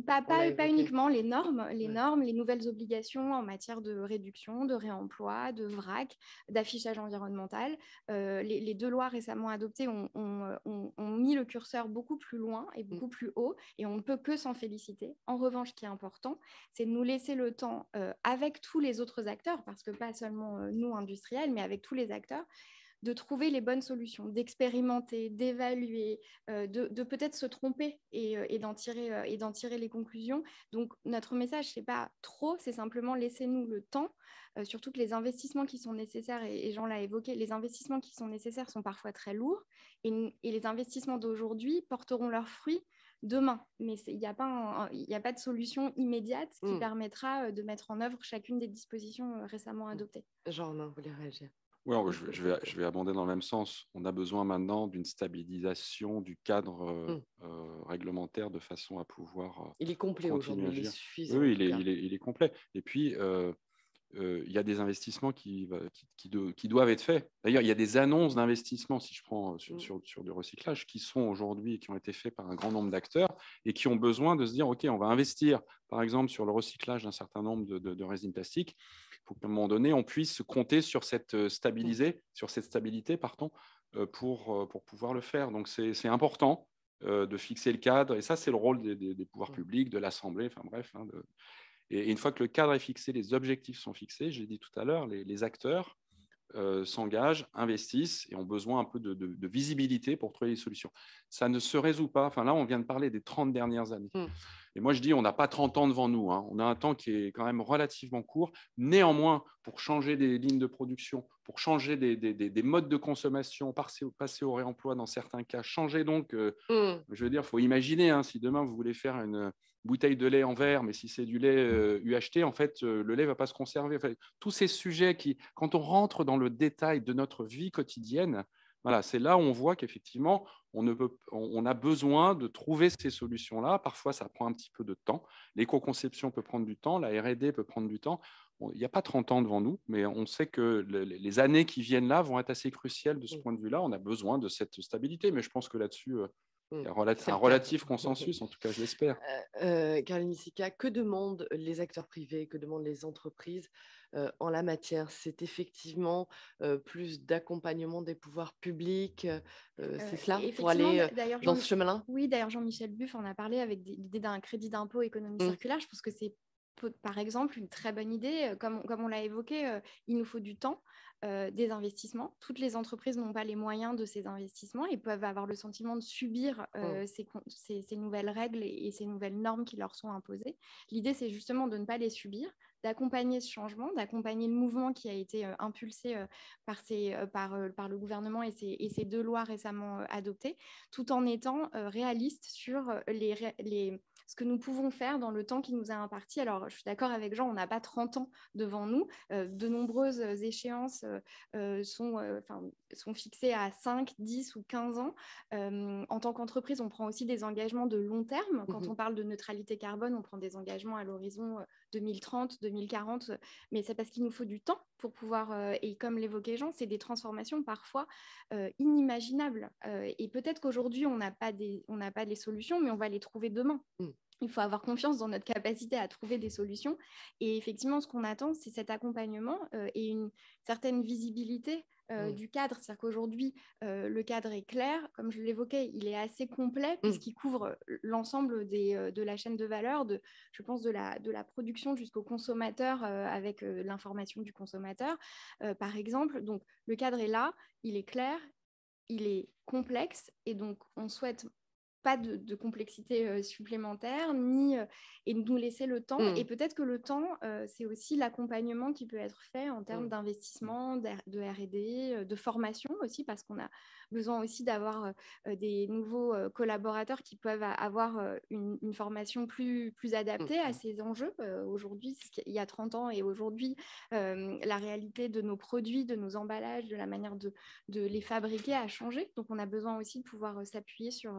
Pas uniquement les normes, les nouvelles obligations en matière de réduction, de réemploi, de vrac, d'affichage environnemental. Les deux lois récemment adoptées ont mis le curseur beaucoup plus loin et beaucoup plus haut, et on ne peut que s'en féliciter. En revanche, ce qui est important, c'est de nous laisser le temps avec tous les autres acteurs, parce que pas seulement nous, industriels, mais avec tous les acteurs, de trouver les bonnes solutions, d'expérimenter, d'évaluer, de peut-être se tromper et d'en tirer les conclusions. Donc, notre message, ce n'est pas trop, c'est simplement laissez-nous le temps, surtout que les investissements qui sont nécessaires, et Jean l'a évoqué, les investissements qui sont nécessaires sont parfois très lourds, et les investissements d'aujourd'hui porteront leurs fruits demain. Mais il n'y a pas de solution immédiate qui permettra de mettre en œuvre chacune des dispositions récemment adoptées. Jean, vous voulez réagir? Oui, je vais abonder dans le même sens. On a besoin maintenant d'une stabilisation du cadre réglementaire de façon à pouvoir il est complet aujourd'hui, il est suffisant. Oui, il est complet. Et puis, il y a des investissements qui doivent être faits. D'ailleurs, il y a des annonces d'investissement, si je prends sur du recyclage, qui sont aujourd'hui, qui ont été faits par un grand nombre d'acteurs et qui ont besoin de se dire, OK, on va investir, par exemple, sur le recyclage d'un certain nombre de résines plastiques. Il faut qu'à un moment donné, on puisse compter sur cette stabilité, pour pouvoir le faire. Donc, c'est important de fixer le cadre. Et ça, c'est le rôle des pouvoirs publics, de l'Assemblée, enfin bref, et une fois que le cadre est fixé, les objectifs sont fixés, j'ai dit tout à l'heure, les acteurs s'engagent, investissent et ont besoin un peu de visibilité pour trouver des solutions. Ça ne se résout pas. Enfin, là, on vient de parler des 30 dernières années. Et moi, je dis, on n'a pas 30 ans devant nous. On a un temps qui est quand même relativement court. Néanmoins, pour changer des lignes de production, pour changer des modes de consommation, passer au réemploi dans certains cas, changer donc, je veux dire, il faut imaginer, si demain, vous voulez faire une bouteille de lait en verre, mais si c'est du lait UHT, en fait, le lait ne va pas se conserver. Enfin, tous ces sujets qui, quand on rentre dans le détail de notre vie quotidienne, voilà, c'est là où on voit qu'effectivement, on a besoin de trouver ces solutions-là. Parfois, ça prend un petit peu de temps. L'éco-conception peut prendre du temps, la R&D peut prendre du temps. Il n'y a pas 30 ans devant nous, mais on sait que les années qui viennent là vont être assez cruciales de ce point de vue-là. On a besoin de cette stabilité, mais je pense que là-dessus, il y a un relatif consensus, en tout cas, je l'espère. Caroline Micika, que demandent les acteurs privés, que demandent les entreprises en la matière? C'est effectivement plus d'accompagnement des pouvoirs publics, c'est cela, pour aller dans ce chemin-là? Oui, d'ailleurs, Jean-Michel Buff en a parlé avec l'idée d'un crédit d'impôt économie circulaire. Je pense que c'est par exemple une très bonne idée. Comme on l'a évoqué, il nous faut du temps, des investissements. Toutes les entreprises n'ont pas les moyens de ces investissements et peuvent avoir le sentiment de subir ces nouvelles règles et ces nouvelles normes qui leur sont imposées. L'idée, c'est justement de ne pas les subir, d'accompagner ce changement, d'accompagner le mouvement qui a été impulsé par le gouvernement et ces deux lois récemment adoptées, tout en étant réaliste sur ce que nous pouvons faire dans le temps qui nous est imparti. Alors, je suis d'accord avec Jean, on n'a pas 30 ans devant nous. De nombreuses échéances sont fixées à 5, 10 ou 15 ans. En tant qu'entreprise, on prend aussi des engagements de long terme. Quand on parle de neutralité carbone, on prend des engagements à l'horizon 2030, 2040, mais c'est parce qu'il nous faut du temps pour pouvoir, et comme l'évoquait Jean, c'est des transformations parfois inimaginables. Et peut-être qu'aujourd'hui, on n'a pas les solutions, mais on va les trouver demain. Il faut avoir confiance dans notre capacité à trouver des solutions. Et effectivement, ce qu'on attend, c'est cet accompagnement et une certaine visibilité du cadre. C'est-à-dire qu'aujourd'hui, le cadre est clair. Comme je l'évoquais, il est assez complet puisqu'il couvre l'ensemble de la chaîne de valeur, je pense de la production jusqu'au consommateur avec l'information du consommateur, par exemple. Donc, le cadre est là, il est clair, il est complexe et donc on souhaite pas de complexité supplémentaire, et nous laisser le temps. Et peut-être que le temps, c'est aussi l'accompagnement qui peut être fait en termes d'investissement, de R&D, de formation aussi, parce qu'on a besoin aussi d'avoir des nouveaux collaborateurs qui peuvent avoir une formation plus adaptée à ces enjeux. Aujourd'hui, il y a 30 ans et aujourd'hui, la réalité de nos produits, de nos emballages, de la manière de les fabriquer a changé. Donc, on a besoin aussi de pouvoir s'appuyer sur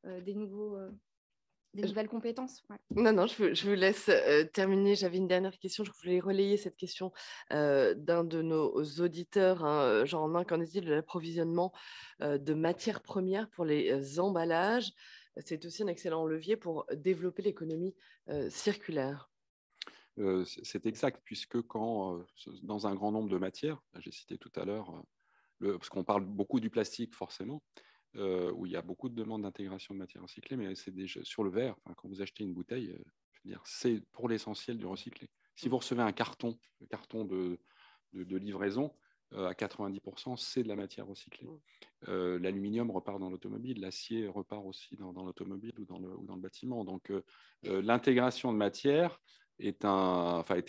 des nouvelles compétences. Ouais. Non, je vous laisse terminer. J'avais une dernière question. Je voulais relayer cette question d'un de nos auditeurs, hein, Jean-Romain. Qu'en est-il de l'approvisionnement de matières premières pour les emballages? C'est aussi un excellent levier pour développer l'économie circulaire. C'est exact, puisque dans un grand nombre de matières, j'ai cité tout à l'heure, parce qu'on parle beaucoup du plastique forcément, où il y a beaucoup de demandes d'intégration de matières recyclées, mais c'est déjà sur le verre. Quand vous achetez une bouteille, je veux dire, c'est pour l'essentiel du recyclé. Si vous recevez un carton de livraison, à 90%, c'est de la matière recyclée. L'aluminium repart dans l'automobile, l'acier repart aussi dans l'automobile ou dans le bâtiment. Donc, l'intégration de matière est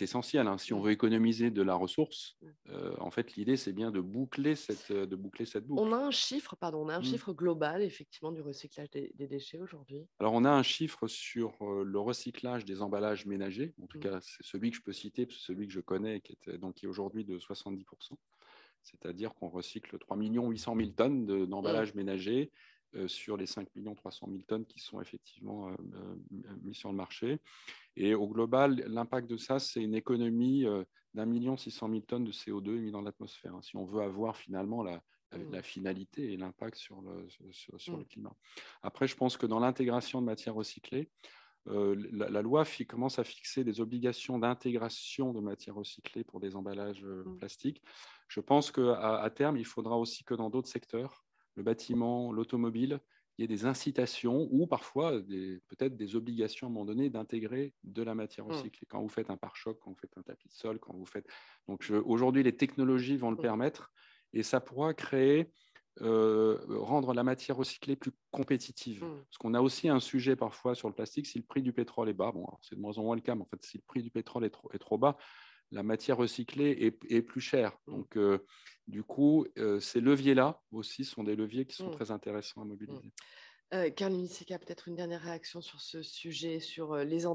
essentiel. Hein. Si on veut économiser de la ressource, en fait, l'idée, c'est bien de boucler cette boucle. On a un chiffre, chiffre global, effectivement, du recyclage des déchets aujourd'hui. Alors, on a un chiffre sur le recyclage des emballages ménagers. En tout cas, c'est celui que je peux citer, parce que celui que je connais, qui est aujourd'hui de 70%. C'est-à-dire qu'on recycle 3 800 000 tonnes d'emballages ménagers sur les 5 300 000 tonnes qui sont effectivement mises sur le marché. Et au global, l'impact de ça, c'est une économie d'1 600 000 tonnes de CO2 émis dans l'atmosphère, hein, si on veut avoir finalement la finalité et l'impact sur le climat. Après, je pense que dans l'intégration de matières recyclées, la loi commence à fixer des obligations d'intégration de matières recyclées pour des emballages plastiques. Je pense qu'à terme, il faudra aussi que dans d'autres secteurs, le bâtiment, l'automobile, il y ait des incitations ou parfois peut-être des obligations à un moment donné d'intégrer de la matière recyclée. Quand vous faites un pare-choc, quand vous faites un tapis de sol, quand vous faites... Donc aujourd'hui, les technologies vont le permettre et ça pourra rendre la matière recyclée plus compétitive. Parce qu'on a aussi un sujet parfois sur le plastique, si le prix du pétrole est bas, c'est de moins en moins le cas, mais en fait, si le prix du pétrole est trop bas, la matière recyclée est plus chère. Donc, du coup, ces leviers-là aussi sont des leviers qui sont très intéressants à mobiliser. Caroline Miseka, peut-être une dernière réaction sur ce sujet, sur les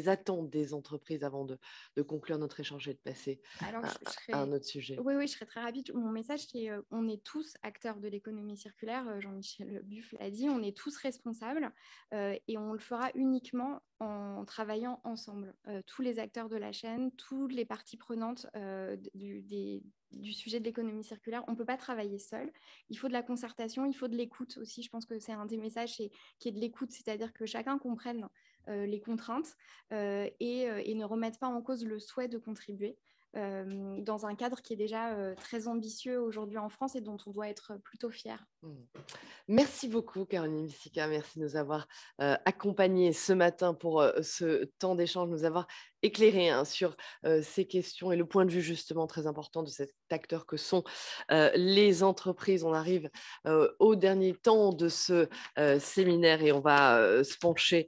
attentes des entreprises avant de conclure notre échange et de passer à un autre sujet. Oui, je serai très rapide. Mon message, c'est on est tous acteurs de l'économie circulaire. Jean-Michel Buff l'a dit, on est tous responsables et on le fera uniquement en travaillant ensemble. Tous les acteurs de la chaîne, toutes les parties prenantes du sujet de l'économie circulaire, on ne peut pas travailler seul. Il faut de la concertation, il faut de l'écoute aussi. Je pense que c'est un des messages qui est de l'écoute, c'est-à-dire que chacun comprenne les contraintes et ne remette pas en cause le souhait de contribuer dans un cadre qui est déjà très ambitieux aujourd'hui en France et dont on doit être plutôt fier. Merci beaucoup, Caroline Miseka. Merci de nous avoir accompagnés ce matin pour ce temps d'échange, nous avoir éclairé sur ces questions et le point de vue justement très important de cet acteur que sont les entreprises. On arrive au dernier temps de ce séminaire et on va se pencher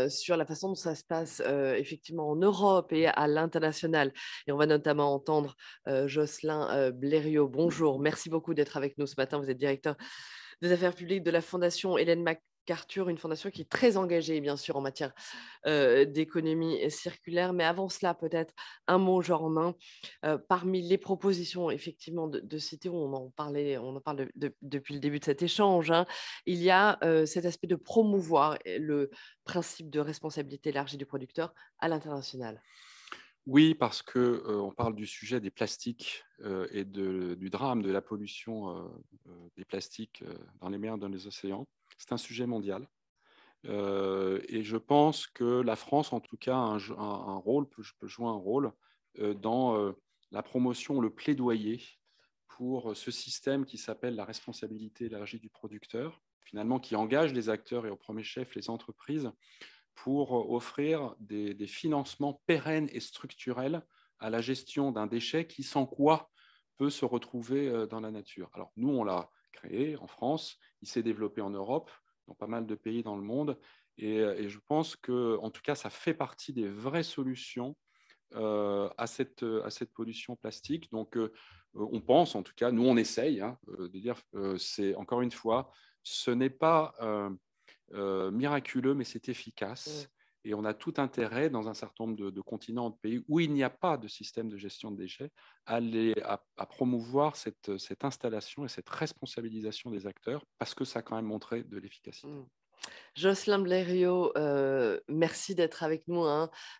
sur la façon dont ça se passe effectivement en Europe et à l'international. Et on va notamment entendre Jocelyn Blériot. Bonjour, merci beaucoup d'être avec nous ce matin. Vous êtes directeur des affaires publiques de la Fondation Ellen MacArthur, une fondation qui est très engagée, bien sûr, en matière d'économie circulaire. Mais avant cela, peut-être un mot, Jean-Romain. Parmi les propositions, effectivement, de Citeo, on en parle depuis le début de cet échange, il y a cet aspect de promouvoir le principe de responsabilité élargie du producteur à l'international. Oui, parce qu'on parle du sujet des plastiques et du drame de la pollution des plastiques dans les mers et dans les océans. C'est un sujet mondial. Et je pense que la France, en tout cas, peut jouer un rôle dans la promotion, le plaidoyer pour ce système qui s'appelle la responsabilité élargie du producteur, finalement qui engage les acteurs et au premier chef les entreprises pour offrir des financements pérennes et structurels à la gestion d'un déchet qui, sans quoi, peut se retrouver dans la nature. Alors, nous, on l'a créé en France, il s'est développé en Europe. dans pas mal de pays dans le monde. Et je pense que, en tout cas, ça fait partie des vraies solutions à cette pollution plastique. Donc, on pense, en tout cas, nous, on essaye de dire, c'est encore une fois, ce n'est pas miraculeux, mais c'est efficace. Et on a tout intérêt, dans un certain nombre de continents, de pays où il n'y a pas de système de gestion de déchets, à promouvoir cette installation et cette responsabilisation des acteurs, parce que ça a quand même montré de l'efficacité. Jocelyn Blériot, merci d'être avec nous.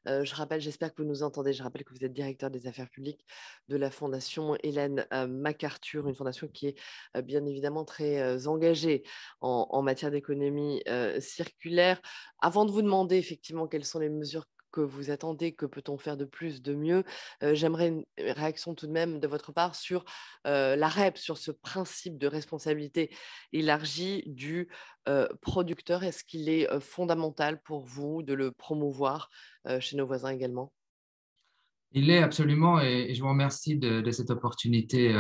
Je rappelle, j'espère que vous nous entendez, je rappelle que vous êtes directeur des affaires publiques de la Fondation Ellen MacArthur, une fondation qui est bien évidemment très engagée en matière d'économie circulaire. Avant de vous demander effectivement quelles sont les mesures que vous attendez, que peut-on faire de plus, de mieux, j'aimerais une réaction tout de même de votre part sur la REP, sur ce principe de responsabilité élargie du producteur. Est-ce qu'il est fondamental pour vous de le promouvoir chez nos voisins également? Il est absolument, et je vous remercie de cette opportunité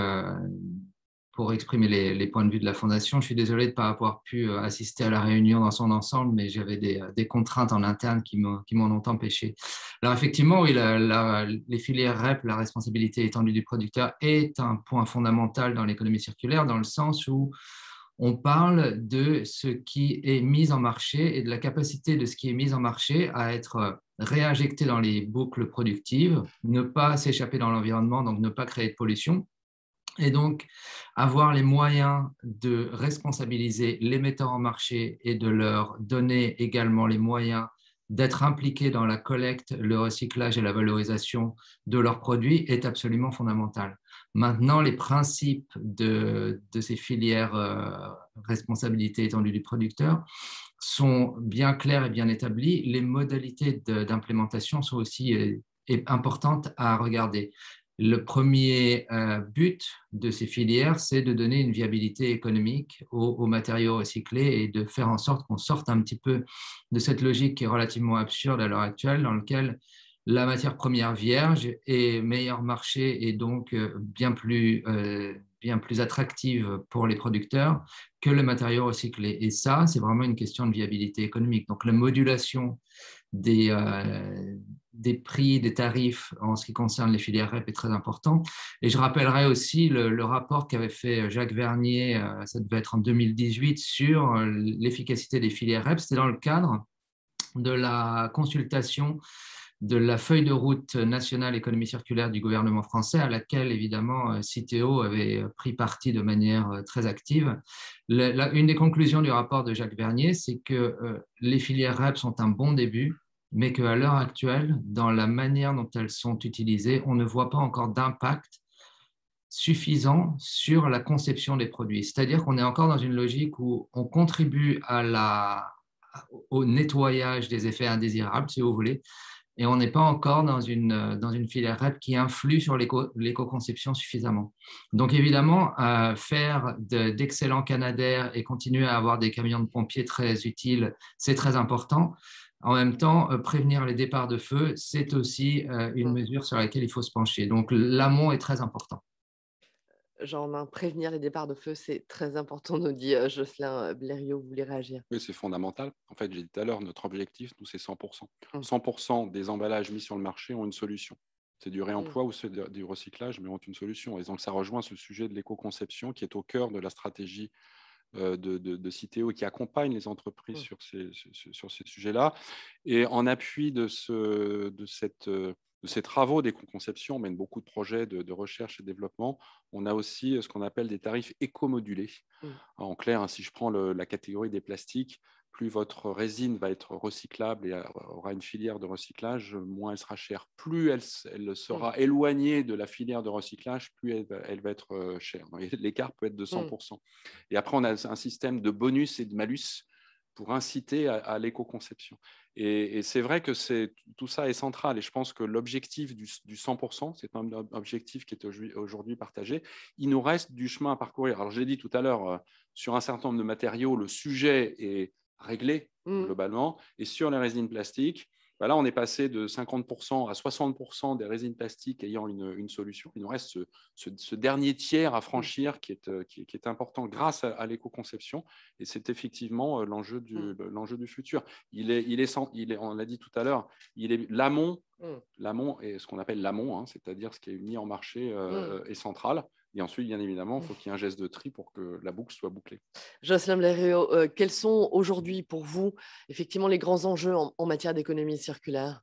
pour exprimer les points de vue de la Fondation. Je suis désolé de ne pas avoir pu assister à la réunion dans son ensemble, mais j'avais des contraintes en interne qui m'en ont empêché. Alors effectivement, oui, les filières REP, la responsabilité étendue du producteur, est un point fondamental dans l'économie circulaire, dans le sens où on parle de ce qui est mis en marché et de la capacité de ce qui est mis en marché à être réinjecté dans les boucles productives, ne pas s'échapper dans l'environnement, donc ne pas créer de pollution. Et donc, avoir les moyens de responsabiliser les metteurs en marché et de leur donner également les moyens d'être impliqués dans la collecte, le recyclage et la valorisation de leurs produits est absolument fondamental. Maintenant, les principes de ces filières responsabilité étendue du producteur sont bien clairs et bien établis. Les modalités d'implémentation sont aussi importantes à regarder. Le premier but de ces filières, c'est de donner une viabilité économique aux matériaux recyclés et de faire en sorte qu'on sorte un petit peu de cette logique qui est relativement absurde à l'heure actuelle, dans laquelle la matière première vierge est meilleur marché et donc bien plus attractive pour les producteurs que le matériau recyclé. Et ça, c'est vraiment une question de viabilité économique. Donc la modulation des prix, des tarifs en ce qui concerne les filières REP est très important. Et je rappellerai aussi le rapport qu'avait fait Jacques Vernier, ça devait être en 2018, sur l'efficacité des filières REP. C'était dans le cadre de la consultation de la feuille de route nationale économie circulaire du gouvernement français, à laquelle, évidemment, Citeo avait pris parti de manière très active. Une des conclusions du rapport de Jacques Vernier, c'est que les filières REP sont un bon début, mais qu'à l'heure actuelle, dans la manière dont elles sont utilisées, on ne voit pas encore d'impact suffisant sur la conception des produits. C'est-à-dire qu'on est encore dans une logique où on contribue au nettoyage des effets indésirables, si vous voulez, et on n'est pas encore dans une filière REP qui influe sur l'éco-conception suffisamment. Donc évidemment, faire d'excellents canadaires et continuer à avoir des camions de pompiers très utiles, c'est très important. En même temps, prévenir les départs de feu, c'est aussi une mesure sur laquelle il faut se pencher. Donc l'amont est très important. Jean-Main, prévenir les départs de feu, c'est très important, nous dit Jocelyn Blériot. Vous voulez réagir? Oui, c'est fondamental. En fait, j'ai dit tout à l'heure, notre objectif, nous, c'est 100%. 100% des emballages mis sur le marché ont une solution. C'est du réemploi ou c'est du recyclage, mais ont une solution. Et donc, ça rejoint ce sujet de l'éco-conception qui est au cœur de la stratégie de Citeo qui accompagne les entreprises sur ces sujets-là. Et en appui de ces travaux d'éco-conception, on mène beaucoup de projets de recherche et développement. On a aussi ce qu'on appelle des tarifs éco-modulés. En clair, si je prends la catégorie des plastiques, plus votre résine va être recyclable et aura une filière de recyclage, moins elle sera chère. Plus elle sera éloignée de la filière de recyclage, plus elle va être chère. L'écart peut être de 100%. Et après, on a un système de bonus et de malus pour inciter à l'éco-conception. Et c'est vrai que tout ça est central. Et je pense que l'objectif du 100%, c'est un objectif qui est aujourd'hui partagé. Il nous reste du chemin à parcourir. Alors, je l'ai dit tout à l'heure, sur un certain nombre de matériaux, le sujet est réglé globalement. Et sur les résines plastiques, Là, on est passé de 50% à 60% des résines plastiques ayant une solution. Il nous reste ce dernier tiers à franchir qui est important grâce à l'éco-conception. Et c'est effectivement l'enjeu du futur. On l'a dit tout à l'heure, l'amont est ce qu'on appelle l'amont, c'est-à-dire ce qui est mis en marché est central. Et ensuite, bien évidemment, il faut qu'il y ait un geste de tri pour que la boucle soit bouclée. Jocelyn Blériot, quels sont aujourd'hui pour vous effectivement les grands enjeux en matière d'économie circulaire?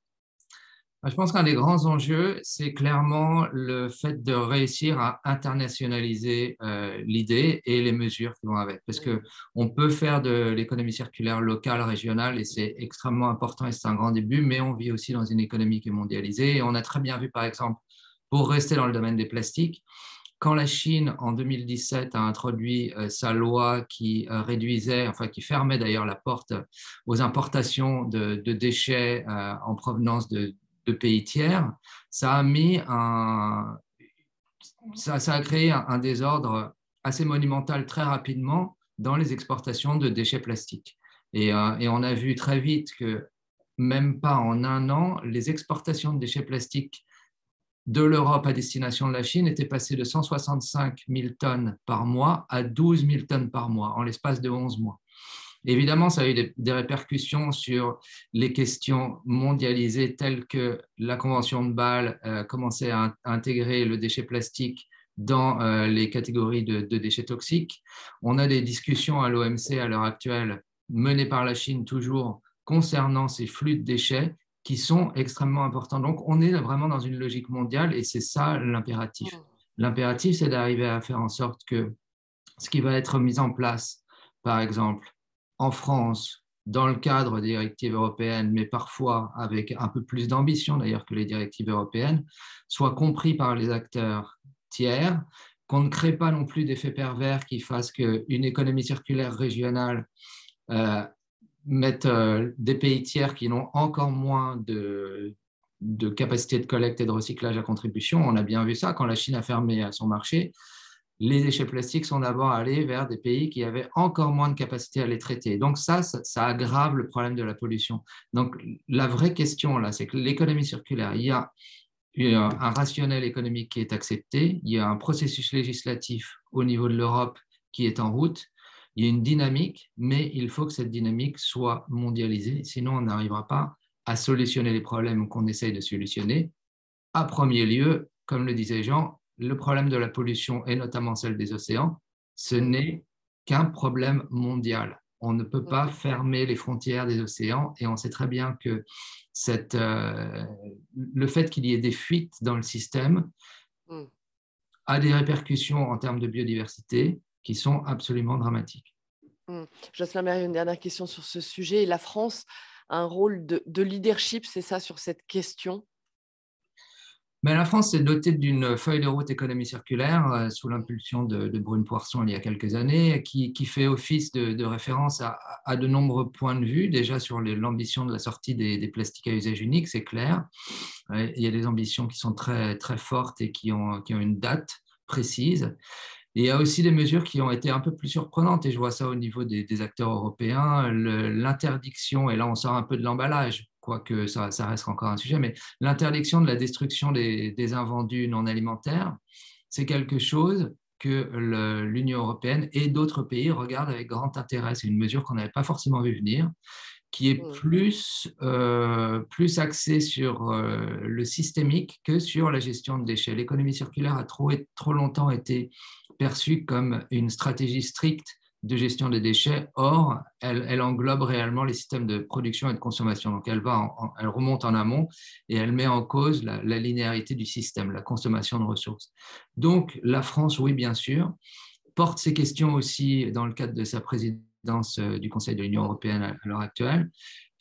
Je pense qu'un des grands enjeux, c'est clairement le fait de réussir à internationaliser l'idée et les mesures qui vont avec. Parce qu'on peut faire de l'économie circulaire locale, régionale, et c'est extrêmement important et c'est un grand début, mais on vit aussi dans une économie qui est mondialisée. Et on a très bien vu, par exemple, pour rester dans le domaine des plastiques, quand la Chine, en 2017, a introduit sa loi qui réduisait, enfin qui fermait d'ailleurs la porte aux importations de déchets en provenance de pays tiers, ça a créé un désordre assez monumental très rapidement dans les exportations de déchets plastiques. Et on a vu très vite que même pas en un an, les exportations de déchets plastiques de l'Europe à destination de la Chine était passé de 165 000 tonnes par mois à 12 000 tonnes par mois en l'espace de 11 mois. Évidemment, ça a eu des répercussions sur les questions mondialisées telles que la Convention de Bâle commençait à intégrer le déchet plastique dans les catégories de déchets toxiques. On a des discussions à l'OMC à l'heure actuelle, menées par la Chine toujours, concernant ces flux de déchets qui sont extrêmement importants. Donc, on est vraiment dans une logique mondiale et c'est ça l'impératif. L'impératif, c'est d'arriver à faire en sorte que ce qui va être mis en place, par exemple, en France, dans le cadre des directives européennes, mais parfois avec un peu plus d'ambition d'ailleurs que les directives européennes, soit compris par les acteurs tiers, qu'on ne crée pas non plus d'effets pervers qui fassent qu'une économie circulaire régionale mettre des pays tiers qui n'ont encore moins de capacité de collecte et de recyclage à contribution. On a bien vu ça quand la Chine a fermé son marché. Les déchets plastiques sont d'abord allés vers des pays qui avaient encore moins de capacité à les traiter. Donc ça aggrave le problème de la pollution. Donc la vraie question là, c'est que l'économie circulaire, il y a un rationnel économique qui est accepté, il y a un processus législatif au niveau de l'Europe qui est en route. Il y a une dynamique, mais il faut que cette dynamique soit mondialisée, sinon on n'arrivera pas à solutionner les problèmes qu'on essaye de solutionner. À premier lieu, comme le disait Jean, le problème de la pollution, et notamment celle des océans, ce n'est qu'un problème mondial. On ne peut pas fermer les frontières des océans et on sait très bien que le fait qu'il y ait des fuites dans le système a des répercussions en termes de biodiversité qui sont absolument dramatiques. Jocelyn Blériot, une dernière question sur ce sujet. La France a un rôle de leadership, c'est ça, sur cette question? Mais la France s'est dotée d'une feuille de route économie circulaire sous l'impulsion de Brune Poirson il y a quelques années, qui fait office de référence à de nombreux points de vue. Déjà sur l'ambition de la sortie des plastiques à usage unique, c'est clair. Il y a des ambitions qui sont très, très fortes et qui ont une date précise. Et il y a aussi des mesures qui ont été un peu plus surprenantes, et je vois ça au niveau des acteurs européens, l'interdiction, et là on sort un peu de l'emballage, quoique ça reste encore un sujet, mais l'interdiction de la destruction des invendus non alimentaires, c'est quelque chose que l'Union européenne et d'autres pays regardent avec grand intérêt. C'est une mesure qu'on n'avait pas forcément vu venir, qui est plus axée sur le systémique que sur la gestion de déchets. L'économie circulaire a trop longtemps été perçue comme une stratégie stricte de gestion des déchets. Or, elle englobe réellement les systèmes de production et de consommation. Donc, elle remonte en amont et elle met en cause la linéarité du système, la consommation de ressources. Donc, la France, oui, bien sûr, porte ces questions aussi dans le cadre de sa présidence du Conseil de l'Union européenne à l'heure actuelle.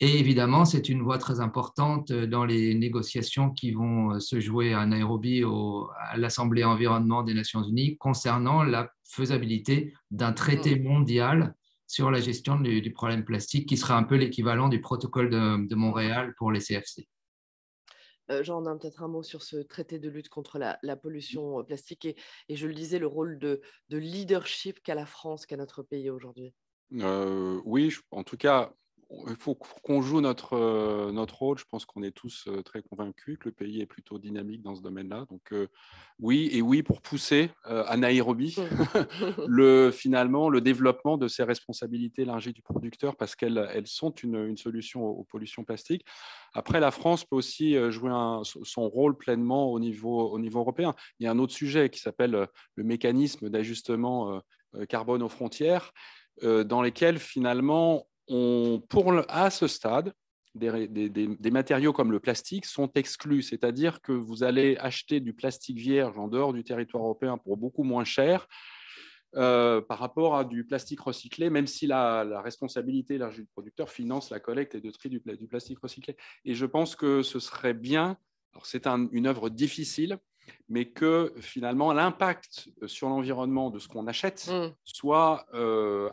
Et évidemment, c'est une voie très importante dans les négociations qui vont se jouer à Nairobi à l'Assemblée environnement des Nations Unies concernant la faisabilité d'un traité mondial sur la gestion du problème plastique qui sera un peu l'équivalent du protocole de Montréal pour les CFC. Jean, on a peut-être un mot sur ce traité de lutte contre la pollution plastique et je le disais, le rôle de leadership qu'a la France, qu'a notre pays aujourd'hui. Oui, en tout cas, il faut qu'on joue notre rôle. Je pense qu'on est tous très convaincus que le pays est plutôt dynamique dans ce domaine-là. Donc oui, et oui, pour pousser à Nairobi finalement le développement de ces responsabilités élargies du producteur, parce qu'elles sont une solution aux pollutions plastiques. Après, la France peut aussi jouer son rôle pleinement au niveau européen. Il y a un autre sujet qui s'appelle le mécanisme d'ajustement carbone aux frontières, dans lesquels finalement à ce stade, des matériaux comme le plastique sont exclus. C'est-à-dire que vous allez acheter du plastique vierge en dehors du territoire européen pour beaucoup moins cher par rapport à du plastique recyclé, même si la responsabilité élargie du producteur finance la collecte et le tri du plastique recyclé. Et je pense que ce serait bien, alors c'est une œuvre difficile, mais que finalement l'impact sur l'environnement de ce qu'on achète soit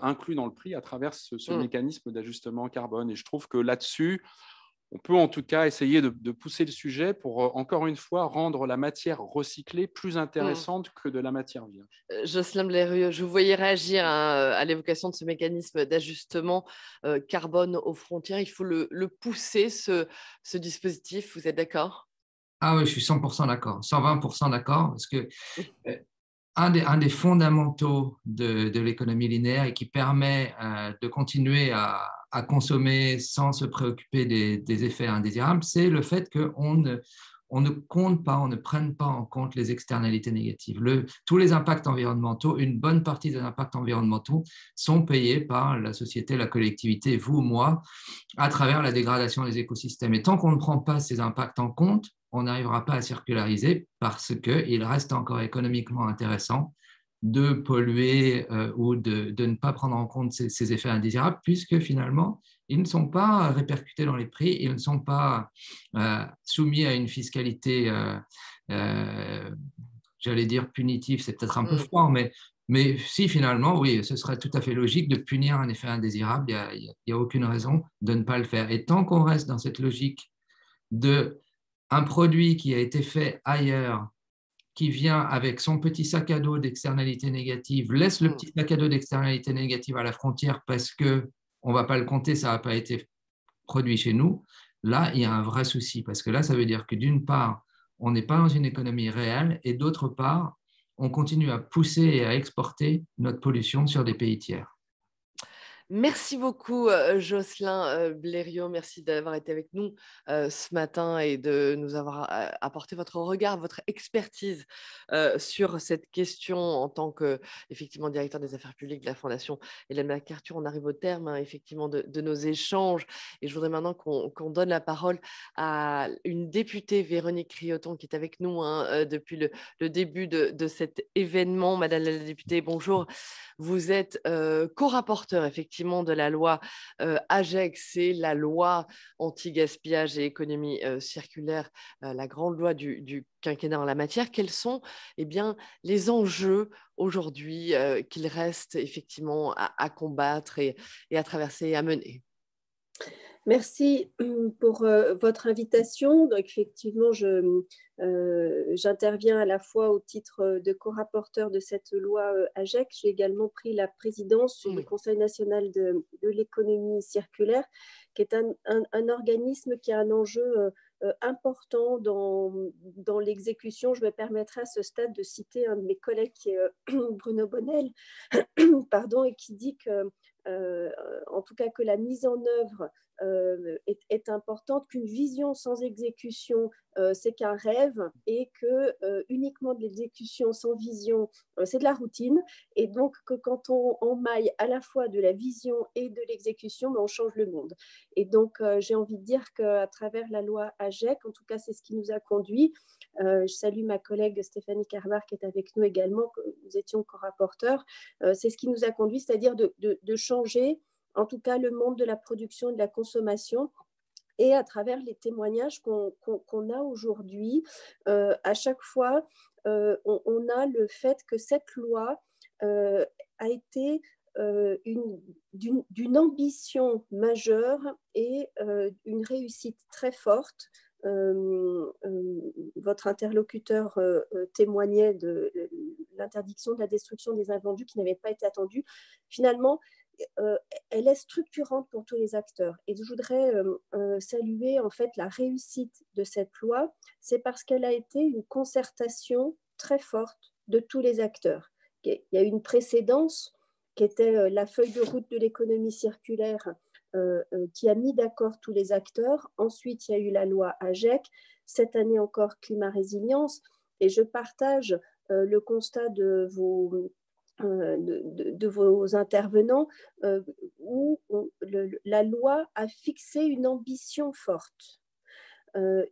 inclus dans le prix à travers ce mécanisme d'ajustement carbone. Et je trouve que là-dessus, on peut en tout cas essayer de pousser le sujet pour, encore une fois, rendre la matière recyclée plus intéressante que de la matière vierge. Jocelyn Blériot, je vous voyais réagir à l'évocation de ce mécanisme d'ajustement carbone aux frontières. Il faut le pousser, ce dispositif. Vous êtes d'accord ? Ah oui, je suis 100% d'accord, 120% d'accord, parce que un des fondamentaux de l'économie linéaire et qui permet de continuer à consommer sans se préoccuper des effets indésirables, c'est le fait qu'on ne compte pas, on ne prenne pas en compte les externalités négatives. Tous les impacts environnementaux, une bonne partie des impacts environnementaux sont payés par la société, la collectivité, vous, moi, à travers la dégradation des écosystèmes. Et tant qu'on ne prend pas ces impacts en compte, on n'arrivera pas à circulariser parce qu'il reste encore économiquement intéressant de polluer ou de ne pas prendre en compte ces effets indésirables, puisque finalement, ils ne sont pas répercutés dans les prix, ils ne sont pas soumis à une fiscalité, j'allais dire punitive, c'est peut-être un peu fort, mais si finalement, oui, ce serait tout à fait logique de punir un effet indésirable, il n'y a aucune raison de ne pas le faire. Et tant qu'on reste dans cette logique un produit qui a été fait ailleurs, qui vient avec son petit sac à dos d'externalités négatives, laisse le petit sac à dos d'externalités négatives à la frontière parce qu'on ne va pas le compter, ça n'a pas été produit chez nous, là, il y a un vrai souci. Parce que là, ça veut dire que d'une part, on n'est pas dans une économie réelle et d'autre part, on continue à pousser et à exporter notre pollution sur des pays tiers. Merci beaucoup, Jocelyn Blériot. Merci d'avoir été avec nous ce matin et de nous avoir apporté votre regard, votre expertise sur cette question en tant que, effectivement, directeur des affaires publiques de la Fondation Ellen MacArthur. On arrive au terme, effectivement, de nos échanges. Et je voudrais maintenant qu'on donne la parole à une députée, Véronique Rioton, qui est avec nous depuis le début de cet événement. Madame la députée, bonjour. Vous êtes co-rapporteur, effectivement, de la loi AGEC, c'est la loi anti-gaspillage et économie circulaire, la grande loi du quinquennat en la matière. Quels sont les enjeux aujourd'hui qu'il reste effectivement à combattre et à traverser et à mener? Merci pour votre invitation. Donc, effectivement, j'interviens à la fois au titre de co-rapporteur de cette loi AGEC. J'ai également pris la présidence du Conseil national de l'économie circulaire, qui est un organisme qui a un enjeu important dans l'exécution. Je me permettrai à ce stade de citer un de mes collègues qui est Bruno Bonnel, pardon, et qui dit que, en tout cas, que la mise en œuvre est importante, qu'une vision sans exécution, c'est qu'un rêve, et que uniquement de l'exécution sans vision, c'est de la routine, et donc que quand on maille à la fois de la vision et de l'exécution, on change le monde. Et donc, j'ai envie de dire qu'à travers la loi AGEC, en tout cas, c'est ce qui nous a conduit. Je salue ma collègue Stéphanie Carvar qui est avec nous également, que nous étions co-rapporteurs. C'est ce qui nous a conduit, c'est-à-dire de changer en tout cas le monde de la production et de la consommation. Et à travers les témoignages qu'on a aujourd'hui, à chaque fois, on a le fait que cette loi a été d'une ambition majeure et une réussite très forte. Votre interlocuteur témoignait de l'interdiction de la destruction des invendus qui n'avait pas été attendue. Finalement, elle est structurante pour tous les acteurs. Et je voudrais saluer en fait la réussite de cette loi. C'est parce qu'elle a été une concertation très forte de tous les acteurs. Il y a une précédence qui était la feuille de route de l'économie circulaire qui a mis d'accord tous les acteurs. Ensuite, il y a eu la loi AGEC. Cette année encore, climat résilience. Et je partage le constat de vos intervenants où la loi a fixé une ambition forte.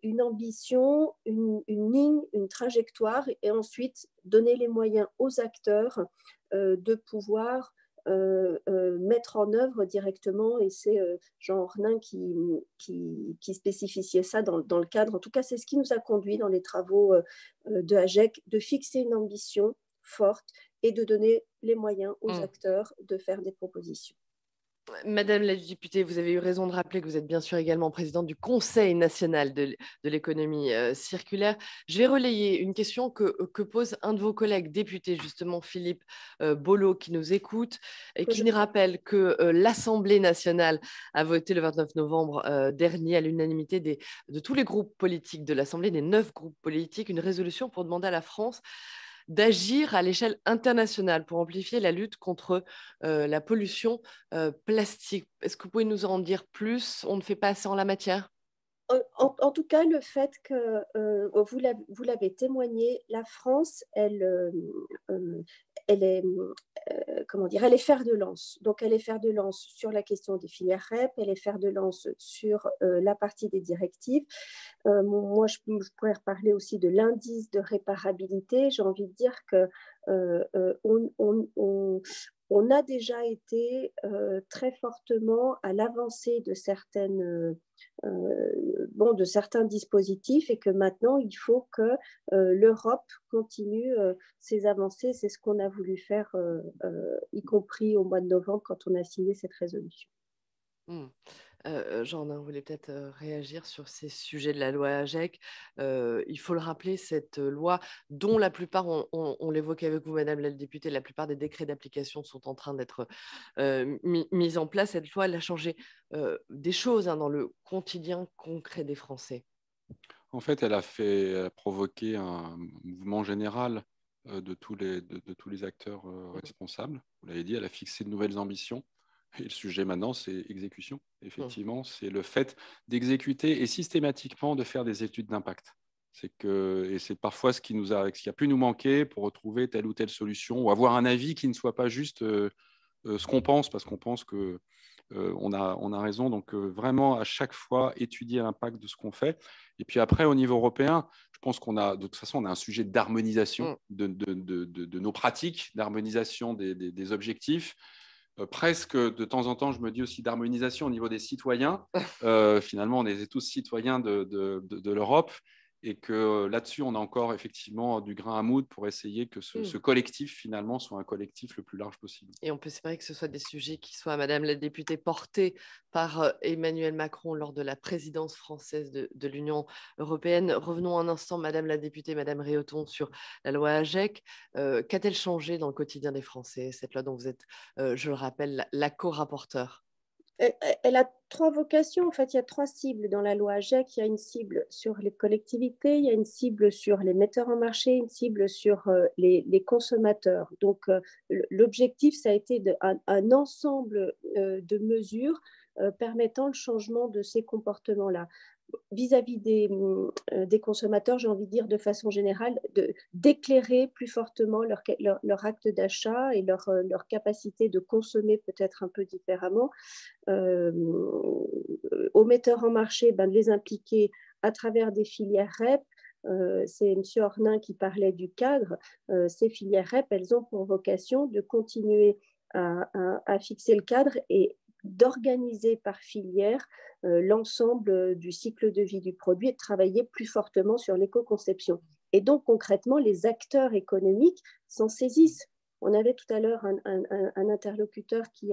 Une ambition, une ligne, une trajectoire, et ensuite donner les moyens aux acteurs de pouvoir mettre en œuvre directement, et c'est Jean Ornin qui spécifiait ça dans le cadre, en tout cas c'est ce qui nous a conduit dans les travaux de AGEC, de fixer une ambition forte et de donner les moyens aux acteurs de faire des propositions. Madame la députée, vous avez eu raison de rappeler que vous êtes bien sûr également présidente du Conseil national de l'économie circulaire. Je vais relayer une question que pose un de vos collègues députés, justement Philippe Bolo, qui nous écoute et qui nous rappelle que l'Assemblée nationale a voté le 29 novembre dernier à l'unanimité de tous les groupes politiques de l'Assemblée, des 9 groupes politiques, une résolution pour demander à la France d'agir à l'échelle internationale pour amplifier la lutte contre la pollution plastique. Est-ce que vous pouvez nous en dire plus? On ne fait pas assez en la matière? En tout cas, le fait que vous l'avez témoigné, la France, elle est, comment dire, elle est fer de lance. Donc, elle est fer de lance sur la question des filières REP, elle est fer de lance sur la partie des directives. Moi, je pourrais reparler aussi de l'indice de réparabilité. J'ai envie de dire que on a déjà été très fortement à l'avancée de de certains dispositifs, et que maintenant, il faut que l'Europe continue ses avancées. C'est ce qu'on a voulu faire, y compris au mois de novembre, quand on a signé cette résolution. Jean, vous voulez peut-être réagir sur ces sujets de la loi AGEC. Il faut le rappeler, cette loi, dont la plupart, on l'évoquait avec vous, Madame la députée, la plupart des décrets d'application sont en train d'être mis en place. Cette loi, elle a changé des choses dans le quotidien concret des Français. En fait, elle a provoqué un mouvement général de tous les acteurs responsables. Vous l'avez dit, elle a fixé de nouvelles ambitions. Et le sujet maintenant, c'est exécution. Effectivement, c'est le fait d'exécuter et systématiquement de faire des études d'impact. Et c'est parfois ce qui a pu nous manquer pour retrouver telle ou telle solution, ou avoir un avis qui ne soit pas juste ce qu'on pense, parce qu'on pense que on a raison. Donc vraiment, à chaque fois, étudier l'impact de ce qu'on fait. Et puis après, au niveau européen, je pense de toute façon, on a un sujet d'harmonisation de nos pratiques, d'harmonisation des objectifs. Presque de temps en temps, je me dis aussi d'harmonisation au niveau des citoyens. Finalement, on est tous citoyens de l'Europe, et que là-dessus, on a encore effectivement du grain à moudre pour essayer que ce collectif, finalement, soit un collectif le plus large possible. Et on peut espérer que ce soit des sujets qui soient, Madame la députée, portés par Emmanuel Macron lors de la présidence française de l'Union européenne. Revenons un instant, Madame la députée, Madame Réauton, sur la loi AGEC. Qu'a-t-elle changé dans le quotidien des Français, cette loi dont vous êtes, je le rappelle, la co-rapporteure? Elle a 3 vocations. En fait, il y a 3 cibles dans la loi AGEC. Il y a une cible sur les collectivités, il y a une cible sur les metteurs en marché, une cible sur les consommateurs. Donc, l'objectif, ça a été un ensemble de mesures permettant le changement de ces comportements-là. Vis-à-vis des consommateurs, j'ai envie de dire de façon générale, d'éclairer plus fortement leur acte d'achat et leur capacité de consommer peut-être un peu différemment. Aux metteurs en marché, de les impliquer à travers des filières REP. C'est M. Ornin qui parlait du cadre. Ces filières REP, elles ont pour vocation de continuer à fixer le cadre et d'organiser par filière l'ensemble du cycle de vie du produit et de travailler plus fortement sur l'éco-conception. Et donc, concrètement, les acteurs économiques s'en saisissent. On avait tout à l'heure un interlocuteur qui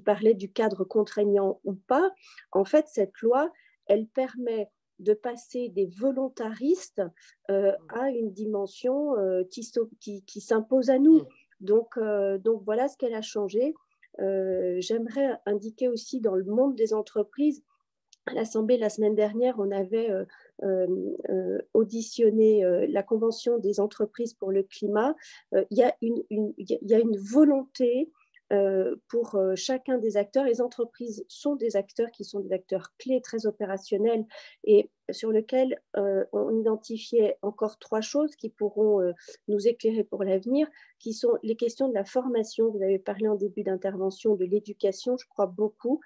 parlait du cadre contraignant ou pas. En fait, cette loi, elle permet de passer des volontaristes à une dimension qui s'impose à nous. Donc voilà ce qu'elle a changé. J'aimerais indiquer aussi dans le monde des entreprises, à l'Assemblée, la semaine dernière, on avait auditionné la Convention des entreprises pour le climat. Il y a une volonté pour chacun des acteurs. Les entreprises sont des acteurs qui sont des acteurs clés, très opérationnels, et sur lesquels on identifiait encore 3 choses qui pourront nous éclairer pour l'avenir, qui sont les questions de la formation. Vous avez parlé en début d'intervention de l'éducation, je crois beaucoup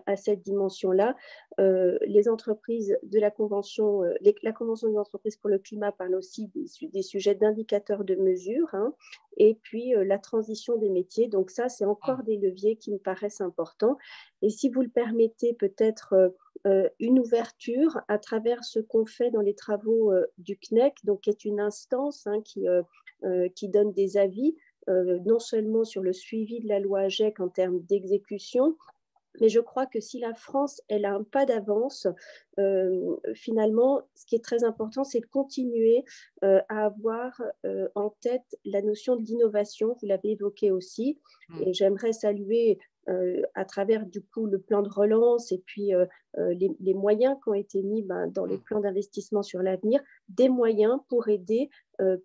à cette dimension-là. Les entreprises de la Convention des entreprises pour le climat parle aussi des sujets d'indicateurs de mesure, hein, et puis la transition des métiers. Donc ça, c'est encore des leviers qui me paraissent importants. Et si vous le permettez, peut-être une ouverture à travers ce qu'on fait dans les travaux du CNEC, donc qui est une instance qui donne des avis, non seulement sur le suivi de la loi AGEC en termes d'exécution, mais je crois que si la France, elle a un pas d'avance, finalement, ce qui est très important, c'est de continuer à avoir en tête la notion de l'innovation. Vous l'avez évoqué aussi, et j'aimerais saluer à travers du coup le plan de relance et puis les moyens qui ont été mis dans les plans d'investissement sur l'avenir, des moyens pour aider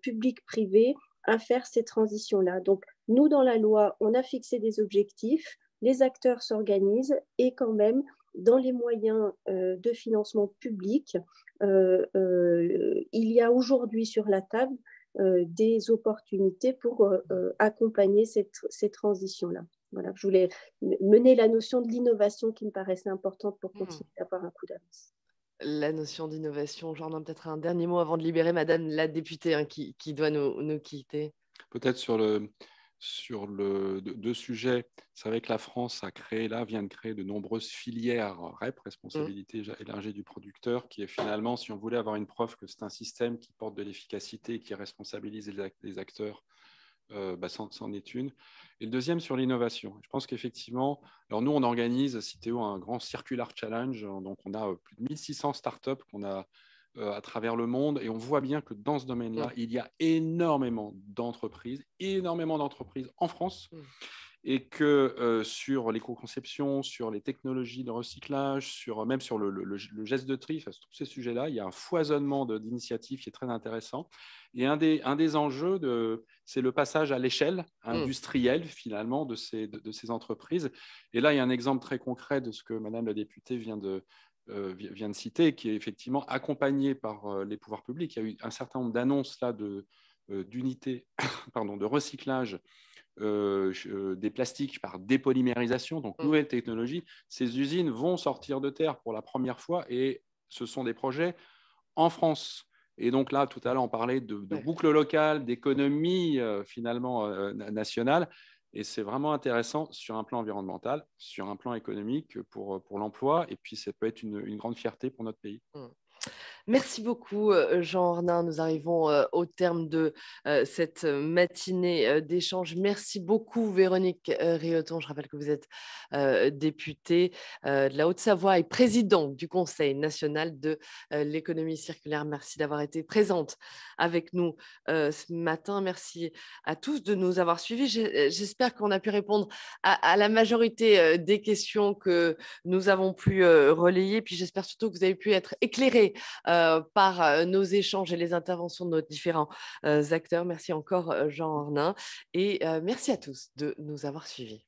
public-privé à faire ces transitions-là. Donc, nous, dans la loi, on a fixé des objectifs, les acteurs s'organisent et quand même, dans les moyens de financement public, il y a aujourd'hui sur la table des opportunités pour accompagner ces transitions-là. Voilà, je voulais mener la notion de l'innovation qui me paraissait importante pour continuer d'avoir un coup d'avance. La notion d'innovation, j'en ai peut-être un dernier mot avant de libérer Madame la députée qui doit nous quitter. Peut-être sur deux sujets. C'est vrai que la France vient de créer de nombreuses filières REP, responsabilité élargie du producteur, qui est finalement, si on voulait avoir une preuve que c'est un système qui porte de l'efficacité et qui responsabilise les acteurs, c'en est une. Et le deuxième sur l'innovation. Je pense qu'effectivement, alors nous, on organise, Citeo, un grand Circular Challenge. Donc, on a plus de 1600 startups qu'on a à travers le monde, et on voit bien que dans ce domaine-là, il y a énormément d'entreprises en France, et que sur l'éco-conception, sur les technologies de recyclage, même sur le geste de tri, tous ces sujets-là, il y a un foisonnement d'initiatives qui est très intéressant. Et un des enjeux, c'est le passage à l'échelle industrielle, finalement, de ces entreprises. Et là, il y a un exemple très concret de ce que Madame la députée vient de citer, qui est effectivement accompagné par les pouvoirs publics. Il y a eu un certain nombre d'annonces là d'unités de recyclage des plastiques par dépolymérisation, donc nouvelle technologie. Ces usines vont sortir de terre pour la première fois, et ce sont des projets en France. Et donc là, tout à l'heure, on parlait de boucle locale, d'économie finalement nationale. Et c'est vraiment intéressant sur un plan environnemental, sur un plan économique pour l'emploi. Et puis, ça peut être une grande fierté pour notre pays. Merci beaucoup, Jean Ornin. Nous arrivons au terme de cette matinée d'échange. Merci beaucoup, Véronique Rioton. Je rappelle que vous êtes députée de la Haute-Savoie et présidente du Conseil national de l'économie circulaire. Merci d'avoir été présente avec nous ce matin. Merci à tous de nous avoir suivis. J'espère qu'on a pu répondre à la majorité des questions que nous avons pu relayer. Puis j'espère surtout que vous avez pu être éclairés par nos échanges et les interventions de nos différents acteurs. Merci encore, Jean Ornin, et merci à tous de nous avoir suivis.